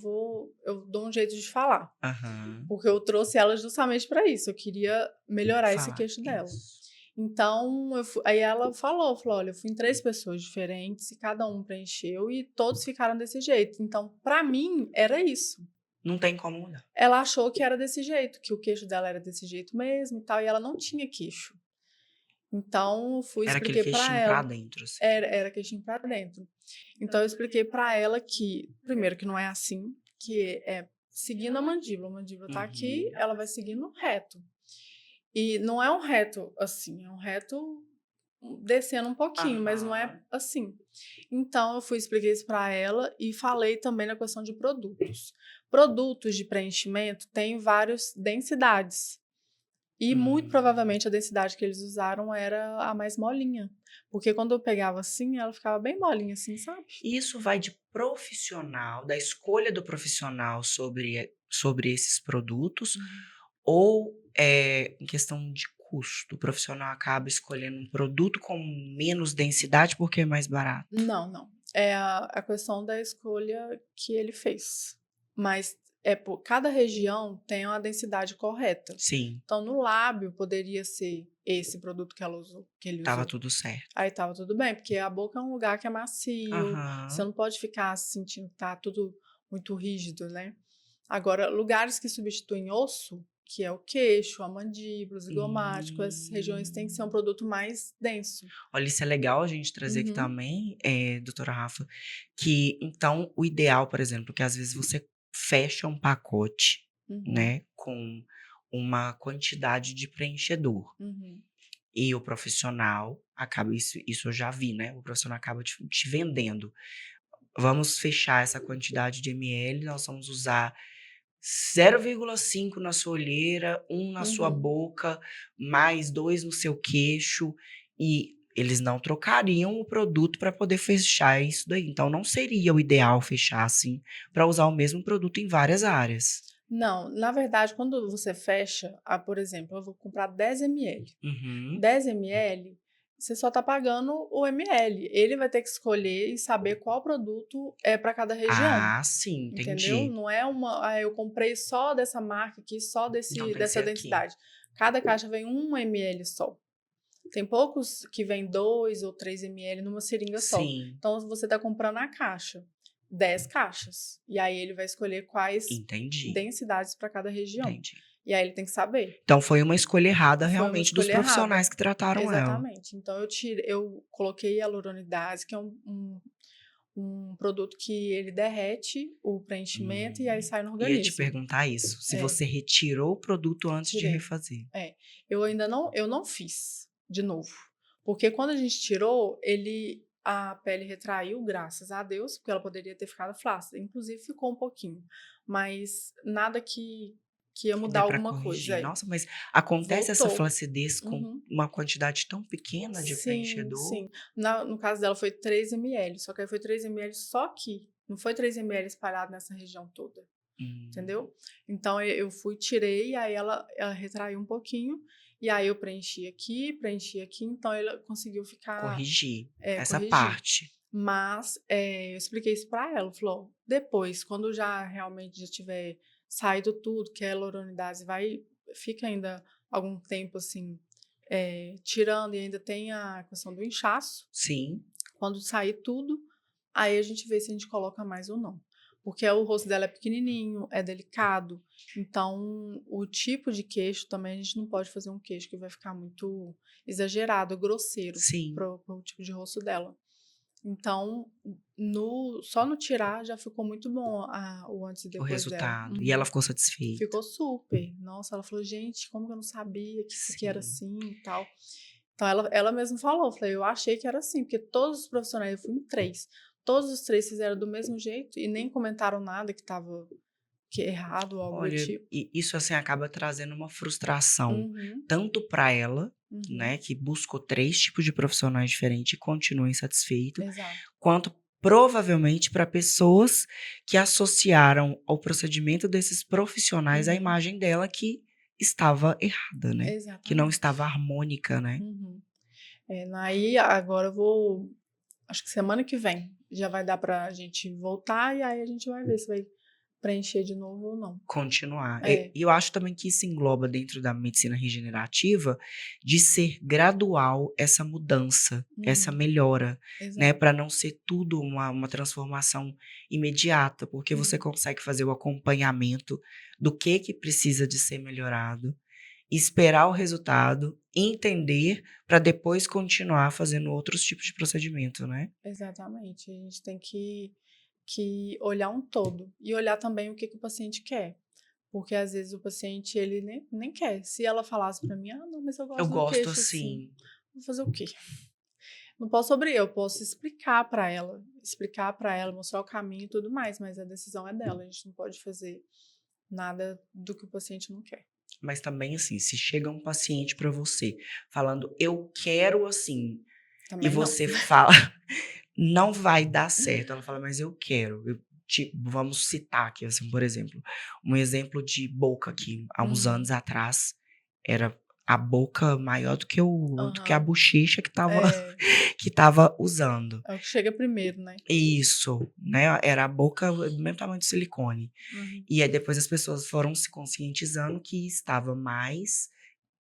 dou um jeito de falar, Aham. porque eu trouxe ela justamente para isso, eu queria melhorar esse Fala. queixo dela. Isso. Então aí ela falou: "Olha, eu fui em 3 pessoas diferentes e cada um preencheu e todos ficaram desse jeito, então para mim era isso". Não tem como mudar. Ela achou que era desse jeito, que o queixo dela era desse jeito mesmo e tal, e ela não tinha queixo. Então eu fui e Era aquele expliquei para queixinho pra ela. dentro, assim. Era queixinho para dentro. Então eu expliquei para ela que, primeiro, que não é assim, que é seguindo a mandíbula tá aqui, Uhum. ela vai seguindo reto. E não é um reto assim, é um reto descendo um pouquinho, mas não é Aham. assim. Então eu fui expliquei isso para ela e falei também na questão de produtos. Produtos de preenchimento têm várias densidades. E muito Hum. provavelmente a densidade que eles usaram era a mais molinha, porque quando eu pegava assim, ela ficava bem molinha assim, sabe. Isso vai de profissional, da escolha do profissional sobre esses produtos, Uhum. ou, em questão de custo, o profissional acaba escolhendo um produto com menos densidade porque é mais barato? Não, não. É a questão da escolha que ele fez. Mas é por cada região tem uma densidade correta. Sim, Então no lábio poderia ser esse produto que ele estava usou. tudo certo. Aí estava tudo bem, porque a boca é um lugar que é macio, você Aham. não pode ficar sentindo que tá tudo muito rígido, né. Agora, lugares que substituem osso, que é o queixo, a mandíbula, o zigomático, essas regiões têm que ser um Hum. produto mais denso. Olha, isso é legal a gente trazer aqui Uhum, também, doutora Rafa, que então o ideal, por exemplo, que às vezes você fecha um pacote, uhum, né, com uma quantidade de preenchedor uhum, e o profissional acaba, isso eu já vi, né, o profissional acaba te vendendo. Vamos fechar essa quantidade de ml, nós vamos usar 0,5 na sua olheira, 1 na sua uhum. boca, mais 2 no seu queixo, e eles não trocariam o produto para poder fechar isso daí. Então não seria o ideal fechar assim, para usar o mesmo produto em várias áreas. Não, na verdade, quando você fecha, por exemplo, eu vou comprar 10 ml. Uhum. 10 ml, você só está pagando o ml. Ele vai ter que escolher e saber qual produto é para cada região. Ah, sim, Entendeu? entendi. Não é eu comprei só dessa marca aqui, só Então tem que dessa ser aqui. densidade. Cada caixa vem 1 ml só. Tem poucos que vem 2 ou 3 ml numa seringa só. Sim, Então você está comprando a caixa, 10 caixas. E aí ele vai escolher quais entendi, densidades para cada região. entendi. E aí ele tem que saber. Então foi uma escolha errada Foi uma realmente dos escolha errada. profissionais que trataram ela. Exatamente. Então eu coloquei hialuronidase, que é um produto que ele derrete o preenchimento e aí sai no Ia te organismo. perguntar isso, se É, você retirou o produto antes de tirei. refazer. É. Eu não fiz de novo, porque quando a gente tirou, a pele retraiu, graças a Deus, porque ela poderia ter ficado flácida, inclusive ficou um pouquinho, mas nada que ia Que mudar dê pra alguma coisa, corrigir. é. Nossa, mas acontece essa Voltou. flacidez com Uhum. uma quantidade tão pequena de Sim, preenchedor? sim. No caso dela foi 3 ml, só que aí foi 3 ml só aqui, não foi 3 ml espalhado nessa região toda. entendeu? Então eu fui, tirei, aí ela retraiu um pouquinho, e aí eu preenchi aqui, então ela conseguiu ficar, Corrigir essa corrigir. parte. Mas eu expliquei isso pra ela, falou: "Ó, depois, quando já realmente já tiver saído tudo, que a hialuronidase fica ainda algum tempo assim, tirando, e ainda tem a questão do inchaço, Sim, quando sair tudo, aí a gente vê se a gente coloca mais ou não". Porque o rosto dela é pequenininho, é delicado, então o tipo de queixo também, a gente não pode fazer um queixo que vai ficar muito exagerado, grosseiro sim, pro tipo de rosto dela. Então, só no tirar já ficou muito bom o antes e o depois dela. resultado. E ela Uhum. ficou satisfeita. Ficou super. Nossa, ela falou: "Gente, como que eu não sabia que isso aqui era Sim. assim e tal". Então ela mesma falou, falei: "Eu achei que era assim", porque todos os profissionais, eu fui em 3, todos os 3 fizeram do mesmo jeito e nem comentaram nada que errado ou algo do Olha, tipo. e isso, assim, acaba trazendo uma frustração Uhum, tanto para ela, uhum. né, que buscou 3 tipos de profissionais diferentes e continua insatisfeito, Exato. quanto provavelmente para pessoas que associaram ao procedimento desses profissionais a Uhum. imagem dela que estava errada, né, que não estava Exatamente. harmônica, né. Uhum. Aí agora eu vou, acho que semana que vem já vai dar pra gente voltar, e aí a gente vai ver se vai preencher de novo ou não. Continuar. E É. eu acho também que isso engloba dentro da medicina regenerativa, de ser gradual essa mudança, essa Uhum. melhora, né, Exato. para não ser tudo uma transformação imediata, porque você Uhum. consegue fazer o acompanhamento do que precisa de ser melhorado, esperar o resultado, entender, para depois continuar fazendo outros tipos de procedimento, né. Exatamente. A gente tem que olhar um todo e olhar também o que que o paciente quer, porque às vezes o paciente ele nem quer. Se ela falasse pra mim: "Ah, não, mas eu Eu gosto do gosto queixo assim", assim. vou fazer o quê? Não posso eu posso explicar para ela, mostrar o caminho e tudo mais, mas a decisão é dela, a gente não pode fazer nada do que o paciente não quer. Mas também, assim, se chega um paciente para você falando: "Eu quero assim", e Também não. você fala: "Não vai dar certo", ela fala: "Mas eu quero", vamos citar aqui, assim, por exemplo, um exemplo de boca que há uns anos Uhum. atrás era a boca maior do que a Aham. bochecha que estava É, que estava usando. é o que chega primeiro, né. Isso, né, era a boca do mesmo tamanho de silicone. Uhum. E aí depois as pessoas foram se conscientizando que estava mais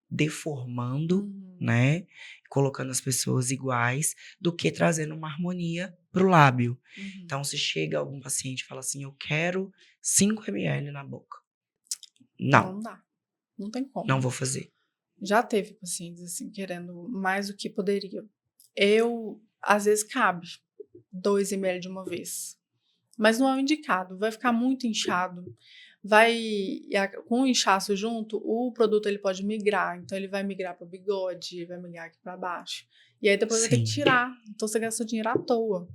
deformando, Uhum. né, colocando as pessoas iguais, do que trazendo uma harmonia para o lábio. Uhum. Então se chega algum paciente e fala assim: "Eu quero 5 ml na boca". Não, Não dá, não tem não como. vou fazer. Já teve pacientes, assim, querendo mais do que poderia. Às vezes cabe 2 ml de uma vez, mas não é o indicado, vai ficar muito inchado, com o inchaço junto, o produto ele pode migrar, então ele vai migrar para o bigode, vai migrar aqui para baixo, e aí depois vai ter que Sim, tirar, então você gasta dinheiro à toa.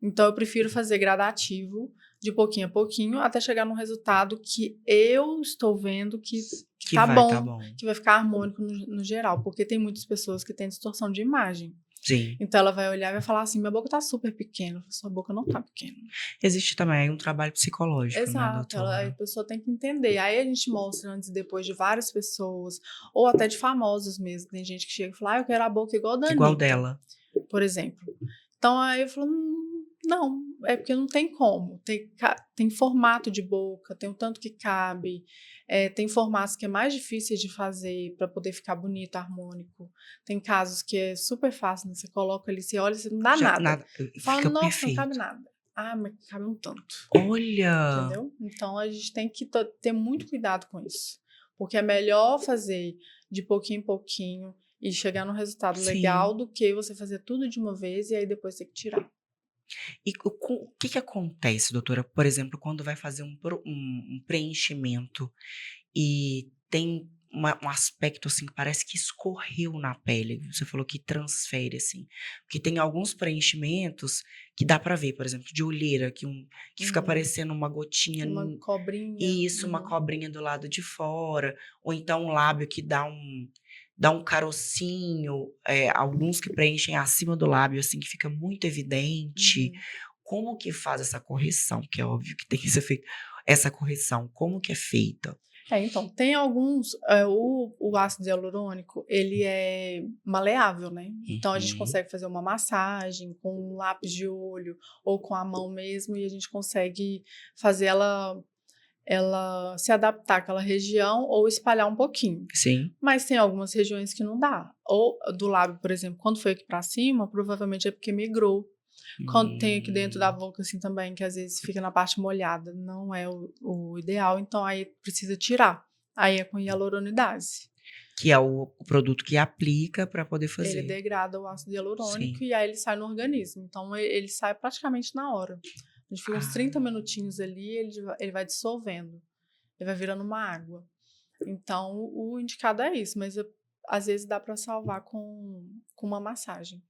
Então eu prefiro fazer gradativo, de pouquinho a pouquinho, até chegar num resultado que eu estou vendo que que tá vai tá bom, bom. que vai ficar harmônico no geral, porque tem muitas pessoas que têm distorção de imagem. Sim. Então ela vai olhar e vai falar assim: "Minha boca tá super pequena", sua boca não tá pequena. Existe também um trabalho psicológico, né, Exato, a doutora? pessoa tem que entender. Aí a gente mostra antes e depois de várias pessoas, ou até de famosos mesmo. Tem gente que chega e fala: "Ah, eu quero a boca igual a da Igual Anitta", dela. por exemplo. Então aí eu falo: não, é porque não tem como. Tem formato de boca, tem o tanto que cabe, tem formatos que é mais difícil de fazer para poder ficar bonito, harmônico. Tem casos que é super fácil, né, você coloca ali, você olha, você não dá Já nada. nada Fala: fica "Nossa, não cabe perfeito. nada". "Ah, mas cabe um tanto". Olha! Entendeu? Então a gente tem que ter muito cuidado com isso, porque é melhor fazer de pouquinho em pouquinho e chegar num resultado legal Sim. do que você fazer tudo de uma vez e aí depois ter que tirar. E o que acontece, doutora, por exemplo, quando vai fazer um preenchimento e tem um aspecto, assim, que parece que escorreu na pele, você falou que transfere, assim, porque tem alguns preenchimentos que dá pra ver, por exemplo, de olheira, que fica Uhum. parecendo uma gotinha Uma cobrinha. isso, uma Uhum. cobrinha do lado de fora, ou então um lábio que dá um carocinho, alguns que preenchem acima do lábio, assim, que fica muito evidente. Uhum. Como que faz essa correção? Que é óbvio que tem que ser feito. essa correção? Como que é feita? Então, tem alguns, o ácido hialurônico, ele é maleável, né? Então a gente Uhum. consegue fazer uma massagem com um lápis de olho ou com a mão mesmo e a gente consegue fazer ela se adaptar àquela região ou espalhar um pouquinho. Sim. Mas tem algumas regiões que não dá. Ou do lábio, por exemplo, quando foi aqui pra cima, provavelmente é porque migrou. Quando tem aqui dentro da Hum. boca, assim, também, que às vezes fica na parte molhada, não é o ideal, então aí precisa tirar. Aí é com hialuronidase. Que é o produto que aplica para poder Ele fazer. degrada o ácido hialurônico Sim. e aí ele sai no organismo. Então ele sai praticamente na hora. A gente fica uns 30 Ah, minutinhos ali, ele vai dissolvendo. Ele vai virando uma água. Então o indicado é isso, mas às vezes dá para salvar com uma massagem.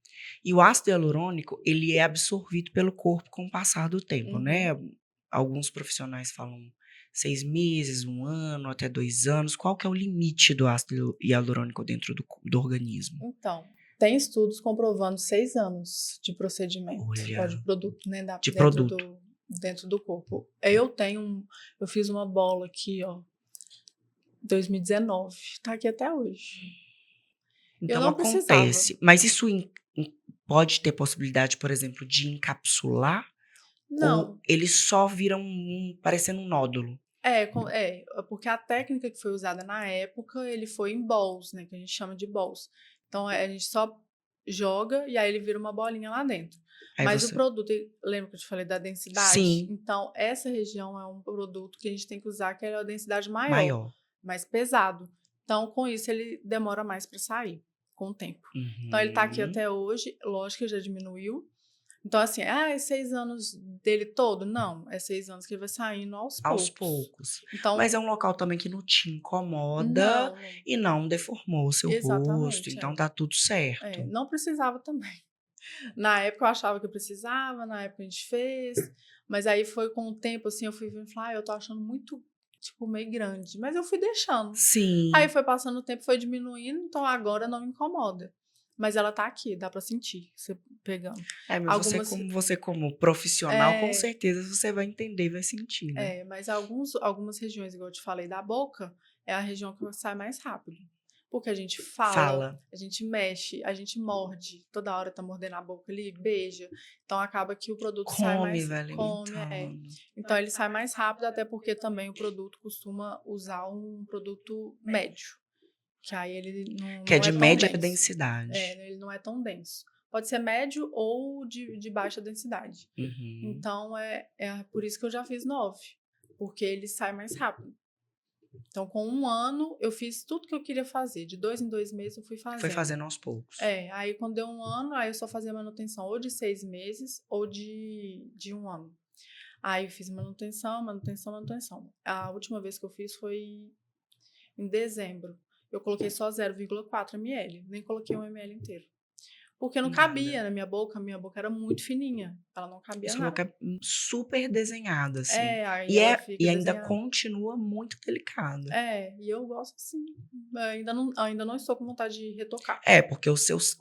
e o ácido hialurônico, ele é absorvido pelo corpo com o passar do tempo, né? Uhum. Alguns profissionais falam 6 meses, 1 ano, até 2 anos. Qual que é o limite do ácido hialurônico dentro do organismo? Então, tem estudos comprovando 6 anos de procedimento, ó, de Olha, produto, né, de produto. dentro do corpo. Eu fiz uma bola aqui, ó, 2019, tá aqui até hoje. Eu Então não precisava. acontece. Mas isso pode ter possibilidade, por exemplo, de encapsular ou Não, ele só vira parecendo um nódulo? porque a técnica que foi usada na época, ele foi em balls, né, que a gente chama de balls. Então, a gente só joga e aí ele vira uma bolinha lá dentro. Aí Mas o você. produto, lembra que eu te falei da densidade? Sim, Então, essa região é um produto que a gente tem que usar que é a densidade maior, maior. mais pesado. Então, com isso, ele demora mais para sair, com o tempo. Então, ele tá aqui Uhum. até hoje, lógico que já diminuiu. Então, assim, é 6 anos dele todo? Não, é 6 anos que ele vai saindo aos Aos poucos. poucos. Mas Então, é um local também que não te incomoda não, não. e não deformou o seu rosto, Exatamente, então é. tá tudo certo. Não precisava também. Na época eu achava que eu precisava, na época a gente fez, mas aí foi com o tempo, assim, eu fui vendo e falei, eu tô achando muito, tipo, meio grande. Mas eu fui deixando. Aí Sim. foi passando o tempo, foi diminuindo, então agora não me incomoda. Mas ela tá aqui, dá pra sentir, você pegando. É, mas Algumas, você como profissional, com é, certeza você vai entender e vai sentir, né. mas algumas regiões, igual eu te falei, da boca, é a região que sai mais rápido. Porque a gente fala, Fala, a gente mexe, a gente morde, toda hora tá mordendo a boca ali, beija. Então acaba que o produto sai come, mais, vai come. alimentando. Então ele sai mais rápido, até porque também o produto costuma usar um produto médio, que aí ele Que é não é de tão média denso. densidade. Ele não é tão denso. Pode ser médio ou de baixa densidade. Uhum. Então é por isso que eu já fiz 9, porque ele sai mais rápido. Então, com 1 ano, eu fiz tudo que eu queria fazer. De 2 em 2 meses, eu fui Foi fazendo. fazendo aos poucos. Aí quando deu 1 ano, aí eu só fazia manutenção ou de 6 meses ou de 1 ano. Aí eu fiz manutenção, manutenção, manutenção. A última vez que eu fiz foi em dezembro. Eu coloquei só 0,4 ml, nem coloquei 1 ml inteiro. Porque não Nada. cabia na minha boca era muito fininha, ela não cabia Você falou que nada. é super desenhada, assim. Aí E ela fica e ainda desenhada. continua muito delicada. E eu gosto assim. Ainda não estou com vontade de retocar. É, porque os seus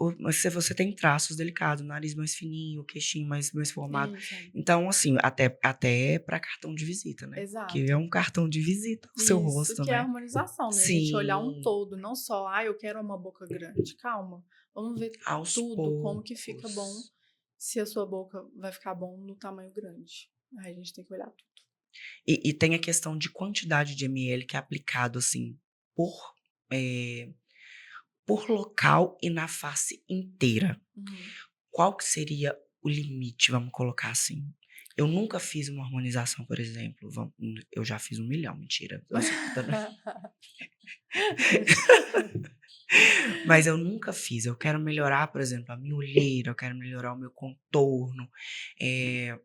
você tem traços delicados, o nariz mais fininho, o queixinho mais formado. Isso, Então, assim, até para cartão de visita, né, porque é exato. um cartão de visita o seu Isso rosto, que é a né. harmonização, né? A gente olhar um Sim, todo, não só, eu quero uma boca grande. Calma, vamos ver aos tudo, como que fica bom, poucos. se a sua boca vai ficar bom no tamanho grande. Aí a gente tem que olhar tudo. E tem a questão de quantidade de ml que é aplicado, assim, por, eh, por local e na face inteira. Uhum. Qual que seria o limite, vamos colocar assim? Eu nunca fiz uma harmonização, por exemplo, eu já fiz 1 milhão, mentira, eu só tô dando mas eu nunca fiz, eu quero melhorar, por exemplo, a minha olheira, eu quero melhorar o meu contorno,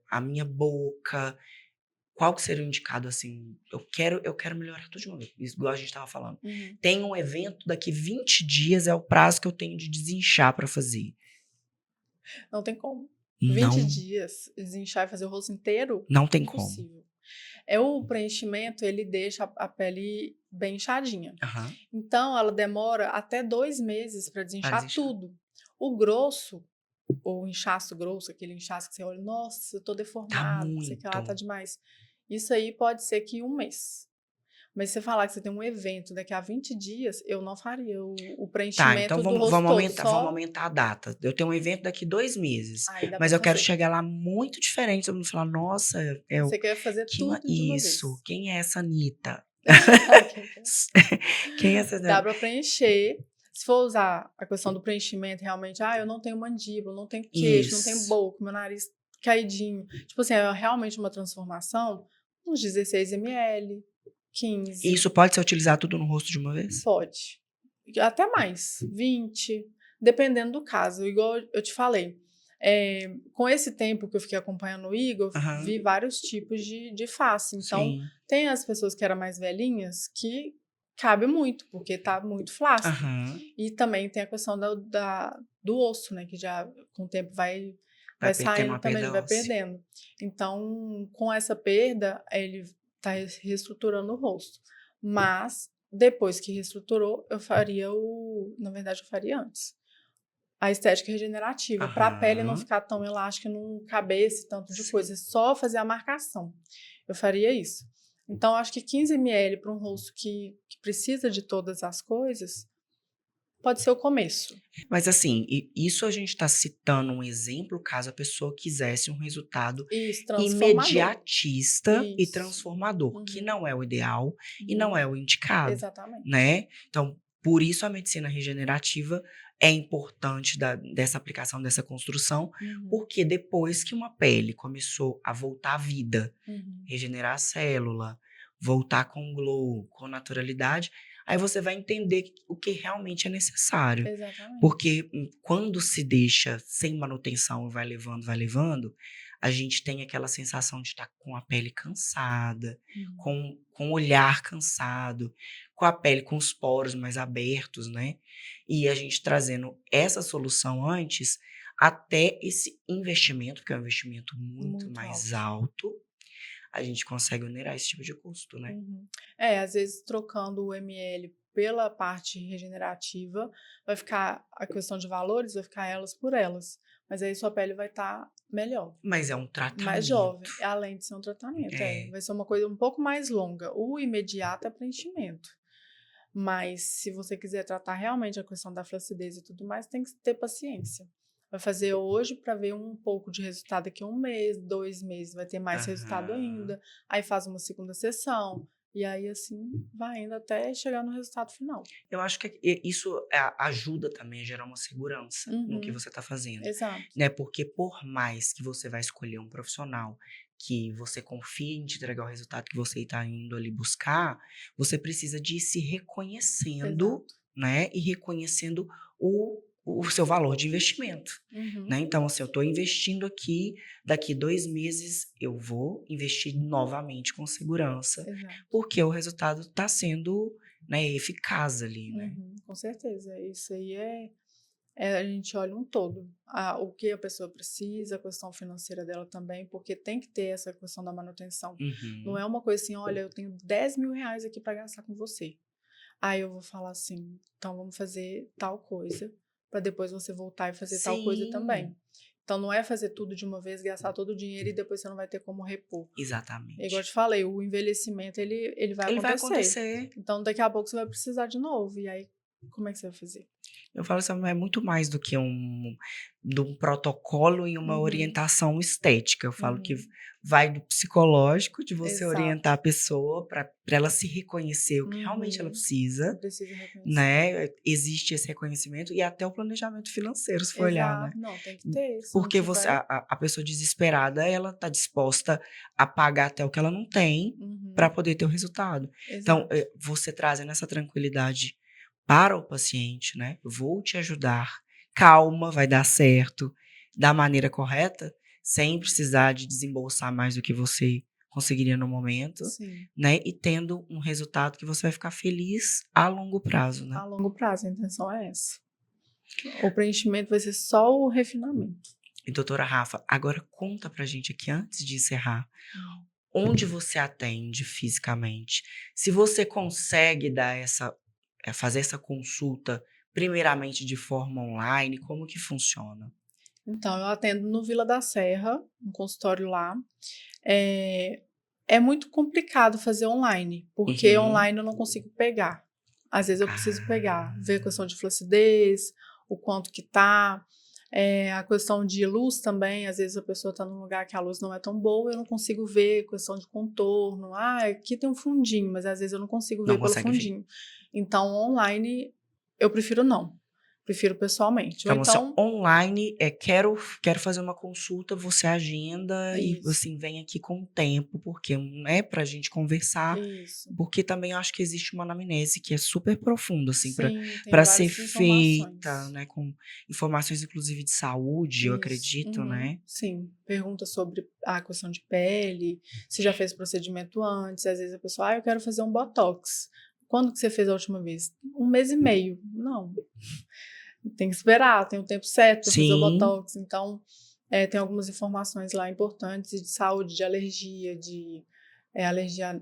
a minha boca. Qual que seria o indicado, assim? Eu quero melhorar tudo de uma vez, isso igual a gente estava falando. Uhum. Tem um evento daqui 20 dias, é o prazo que eu tenho de desinchar para fazer. Não tem como. 20 Não, dias, desinchar e fazer o rosto inteiro? não tem como. Impossível. O preenchimento, ele deixa a pele bem inchadinha. Aham, Então, ela demora até 2 meses para pra desinchar desinchar. tudo. O grosso, ou inchaço grosso, aquele inchaço que você olha, nossa, eu tô Tá deformado, não sei o que lá, tá muito. demais. Isso aí pode ser que 1 mês. Mas se você falar que você tem um evento daqui a 20 dias, eu não faria o Tá, então preenchimento do vamos, rosto vamos todo, aumentar, vamos só aumentar a data. Eu tenho um evento daqui 2 meses, aí dá mas pra eu quero fazer. chegar lá muito diferente. Todo mundo falar, nossa, Você quer fazer tudo de uma isso, vez. quem é essa Anitta? Ok. Quem é essa? Dá para preencher. Se for usar a questão do preenchimento, realmente, eu não tenho mandíbula, não tenho queixo, não tenho Isso. boca, meu nariz caidinho. Tipo assim, é realmente uma transformação, uns 16 ml, E 15, isso pode ser utilizado tudo no rosto de uma vez? pode. Até mais, 20, dependendo do caso. Igual eu te falei, com esse tempo que eu fiquei acompanhando o Igor, eu Aham, vi vários tipos de face. Então, sim. tem as pessoas que eram mais velhinhas que cabe muito, porque tá muito flácido. Aham. E também tem a questão do osso, né? Que já com o tempo vai Tendo saindo uma também, ele perda vai óssea. perdendo. Então, com essa perda, ele tá reestruturando o rosto. Mas, depois que reestruturou, eu faria na verdade, eu faria antes. A estética regenerativa, para a pele não Aham. ficar tão elástica, não caber esse tanto de coisa, é só fazer a marcação. Eu faria isso. Então, acho que 15 ml para um rosto que precisa de todas as coisas, pode ser o começo. Mas assim, isso a gente está citando um exemplo caso a pessoa quisesse um resultado Isso, transformador. imediatista e Isso. transformador, que Uhum, não é o ideal e não uhum. é o indicado, Exatamente. né? Então, por isso a medicina regenerativa é importante dessa aplicação, dessa construção, Uhum, porque depois que uma pele começou a voltar à vida, uhum. regenerar a célula, voltar com glow, com naturalidade, aí você vai entender o que realmente é necessário. Exatamente. Porque quando se deixa sem manutenção e vai levando, a gente tem aquela sensação de estar com a pele cansada, Uhum. com o olhar cansado, com a pele com os poros mais abertos, né? E a gente trazendo essa solução antes, até esse investimento, que é um investimento muito Muito mais alto. alto, a gente consegue onerar esse tipo de custo, né? Uhum. Às vezes trocando o ml pela parte regenerativa, vai ficar a questão de valores, vai ficar elas por elas. Mas aí sua pele vai estar melhor, Mas é um mais tratamento. jovem, além de ser um tratamento. É. Vai ser uma coisa um pouco mais longa. O imediato é preenchimento. Mas se você quiser tratar realmente a questão da flacidez e tudo mais, tem que ter paciência. Vai fazer hoje para ver um pouco de resultado daqui a 1 mês, 2 meses, vai ter mais resultado Aham. ainda. Aí faz uma segunda sessão. E aí, assim, vai indo até chegar no resultado final. Eu acho que isso ajuda também a gerar uma segurança no que Uhum, você está fazendo, exato, né? Porque por mais que você vai escolher um profissional que você confie em te entregar o resultado que você está indo ali buscar, você precisa de ir se reconhecendo, exato. né? E reconhecendo o seu valor de investimento, Uhum, né? Então, assim, eu estou investindo aqui, daqui 2 meses eu vou investir novamente com segurança, exato. porque o resultado está sendo, né, eficaz ali, né? Uhum, com certeza. Isso aí a gente olha um todo. O que a pessoa precisa, a questão financeira dela também, porque tem que ter essa questão da manutenção. Não Uhum. é uma coisa assim, olha, eu tenho 10 mil reais aqui para gastar com você. Aí eu vou falar assim, então vamos fazer tal coisa, para depois você voltar e fazer tal coisa Sim, também. Então não é fazer tudo de uma vez, gastar todo o dinheiro e depois você não vai ter como repor. É igual eu exatamente. te falei, o envelhecimento ele vai Ele vai acontecer. acontecer. Então daqui a pouco você vai precisar de novo. E aí, como é que você vai fazer? Eu falo assim, é muito mais do que de um protocolo e uma Uhum, orientação estética. Eu falo que uhum. vai do psicológico, de você orientar Exato. a pessoa para ela se reconhecer o que realmente ela Uhum. Você precisa, precisa reconhecer. né? Existe esse reconhecimento e até o planejamento financeiro, se for olhar, né? Exato. Não, tem que ter. Se não Porque você, tiver. a pessoa desesperada, ela está disposta a pagar até o que ela não tem para Uhum. poder ter o resultado. Então, Exato. você trazendo essa tranquilidade para o paciente, né? Vou te ajudar, calma, vai dar certo, da maneira correta, sem precisar de desembolsar mais do que você conseguiria no momento, Sim. né? E tendo um resultado que você vai ficar feliz a longo prazo, né? A longo prazo, a intenção é essa. O preenchimento vai ser só o refinamento. E doutora Rafa, agora conta pra gente aqui antes de encerrar, Hum. onde você atende fisicamente? Se você consegue dar fazer essa consulta primeiramente de forma online, como que funciona? Então, eu atendo no Vila da Serra, um consultório lá. É, É muito complicado fazer online, porque Uhum. online eu não consigo pegar. Às vezes eu preciso pegar, ver a Ah, questão de flacidez, o quanto que tá, a questão de luz também, às vezes a pessoa está num lugar que a luz não é tão boa, eu não consigo ver, questão de contorno. Ah, aqui tem um fundinho, mas às vezes eu não consigo ver não pelo consegue ver. fundinho. Então, online, eu prefiro não. Prefiro pessoalmente. Ou Então, você então, online, quero fazer uma consulta, você agenda e, isso, assim, vem aqui com o tempo, porque é pra gente conversar, isso. porque também eu acho que existe uma anamnese que é super profunda, assim, Sim, tem para ser várias feita, informações. né, com informações inclusive de saúde, eu Isso, acredito, uhum, né. sim. Pergunta sobre a questão de pele, se já fez procedimento antes, às vezes a pessoa: "Ah, eu quero fazer um botox". "Quando que você fez a última vez?". "Um mês e meio". "Não, tem que esperar, tem o tempo certo para fazer o Sim, botox". Então, tem algumas informações lá importantes de saúde, de alergia, alergia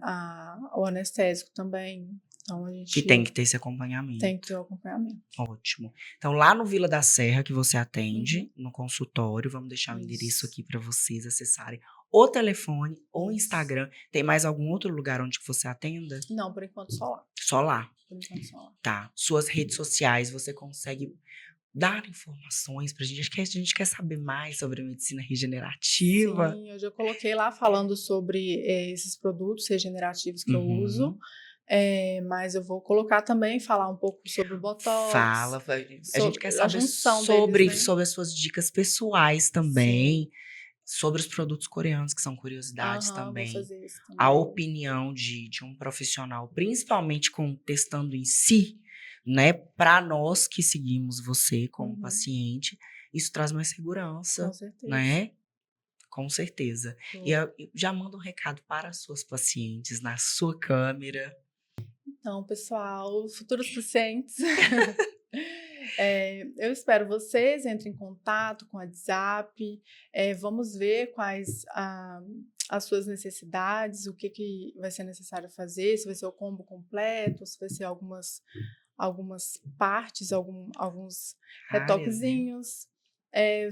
ao anestésico também. Então a que tem gente que ter esse tem que acompanhamento. ter o acompanhamento. Ótimo. Então, lá no Vila da Serra, que você Uhum. atende, no consultório, vamos deixar o endereço Isso, aqui para vocês acessarem o telefone, o isso. Instagram. Tem mais algum outro lugar onde que você atenda? Não, por enquanto só lá, Só lá, por enquanto só lá. tá? Suas redes sociais, você consegue dar informações pra gente? Acho que a gente quer saber mais sobre a medicina regenerativa. Sim, eu já coloquei lá falando sobre, esses produtos regenerativos que eu uso, Uhum. mas eu vou colocar também, falar um pouco sobre o botox, Fala, a gente quer a saber junção deles, né. sobre as suas dicas pessoais Sim. também. Sobre os produtos coreanos, que são curiosidades Aham, vou também. fazer isso A também. opinião de um profissional, principalmente com testando em si, né? Para nós que seguimos você como Uhum, paciente, isso traz mais com segurança, certeza. né? Com certeza. E Vou. já manda um recado para as suas pacientes na sua câmera. Então, pessoal, futuros pacientes, eu espero vocês, entrem em contato com o WhatsApp, vamos ver quais as suas necessidades, o que, que vai ser necessário fazer, se vai ser o combo completo, se vai ser algumas partes, alguns Áreas, né? retoquezinhos.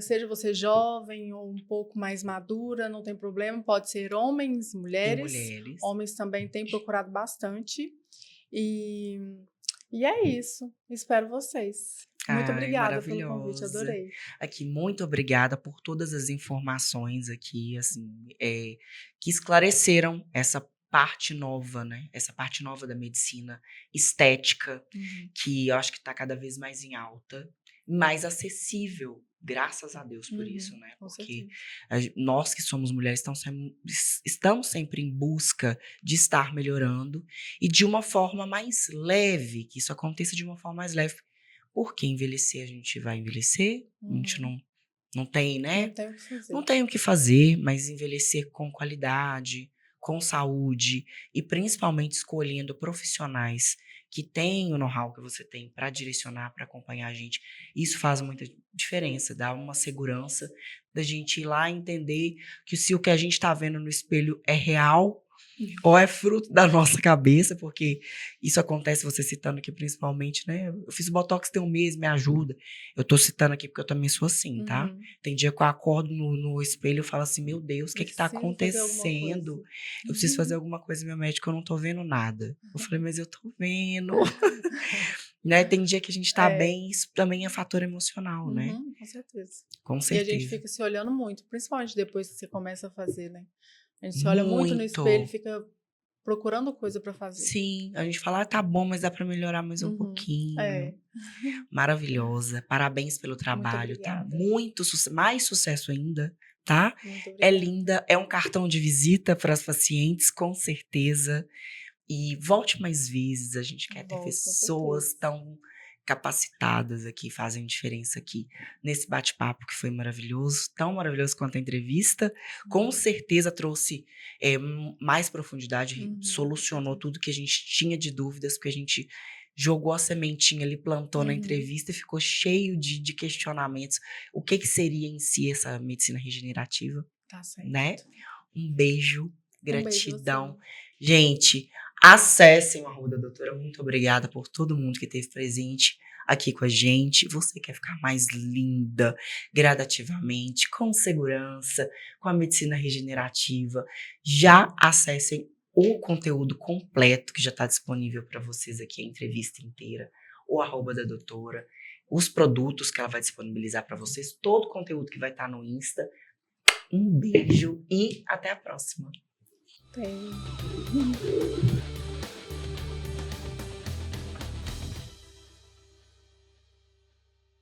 Seja você jovem ou um pouco mais madura, não tem problema, pode ser homens, E mulheres. mulheres. Homens também têm procurado bastante. E, e é isso. Espero vocês. Muito Ai, obrigada pelo convite, maravilhosa. adorei. Aqui, muito obrigada por todas as informações aqui, assim, que esclareceram essa parte nova, né? Essa parte nova da medicina estética, Uhum, que eu acho que está cada vez mais em alta, mais acessível. Graças a Deus por isso, uhum, né? com Porque certeza. nós que somos mulheres estamos sempre em busca de estar melhorando e de uma forma mais leve, que isso aconteça de uma forma mais leve porque envelhecer a gente vai envelhecer, a gente Uhum. não tem, Não né? tem o que Não fazer. tem o que fazer, mas envelhecer com qualidade, com saúde e principalmente escolhendo profissionais que têm o know-how que você tem para direcionar, para acompanhar a gente. Isso faz muita diferença, dá uma segurança da gente ir lá e entender que se o que a gente está vendo no espelho é real, ou é fruto da nossa cabeça, porque isso acontece, você citando aqui principalmente, né? Eu fiz botox tem um mês, me ajuda. Eu tô citando aqui porque eu também sou assim, tá? Uhum. Tem dia que eu acordo no espelho e falo assim, meu Deus, o que tá Preciso fazer alguma acontecendo? coisa. Eu preciso fazer alguma coisa, meu médico, eu não tô vendo nada. Eu falei, mas eu tô vendo. Né? Tem dia que a gente tá É, bem, isso também é fator emocional, né? uhum, com certeza. Com E a gente certeza. fica se olhando muito, principalmente depois que você começa a fazer, né? A gente se olha muito no espelho e Muito. fica procurando coisa para fazer. Sim, a gente fala, ah, tá bom, mas dá pra melhorar mais um Uhum. pouquinho. É, Maravilhosa. Parabéns pelo muito trabalho, tá? obrigada. Muito mais sucesso ainda, tá? Muito É obrigada. linda, é um cartão de visita para as pacientes, com certeza. E volte mais vezes, a gente quer ter Volto, com pessoas certeza. tão capacitadas aqui, fazem diferença aqui nesse bate-papo que foi maravilhoso, tão maravilhoso quanto a entrevista. Com Uhum. certeza trouxe mais profundidade, Uhum, com solucionou certeza. tudo que a gente tinha de dúvidas, porque a gente jogou a sementinha ali, plantou na Uhum. entrevista e ficou cheio de questionamentos. O que, que seria em si essa medicina regenerativa, Tá né? certo. Um beijo, Um beijo gratidão. você. Gente, acessem o Arroba da Doutora. Muito obrigada por todo mundo que esteve presente. aqui com a gente. Você quer ficar mais linda, gradativamente, com segurança, com a medicina regenerativa? Já acessem o conteúdo completo que já está disponível para vocês aqui, a entrevista inteira, o @ da doutora, os produtos que ela vai disponibilizar para vocês, todo o conteúdo que vai estar no Insta. Um beijo e até a próxima. Tem.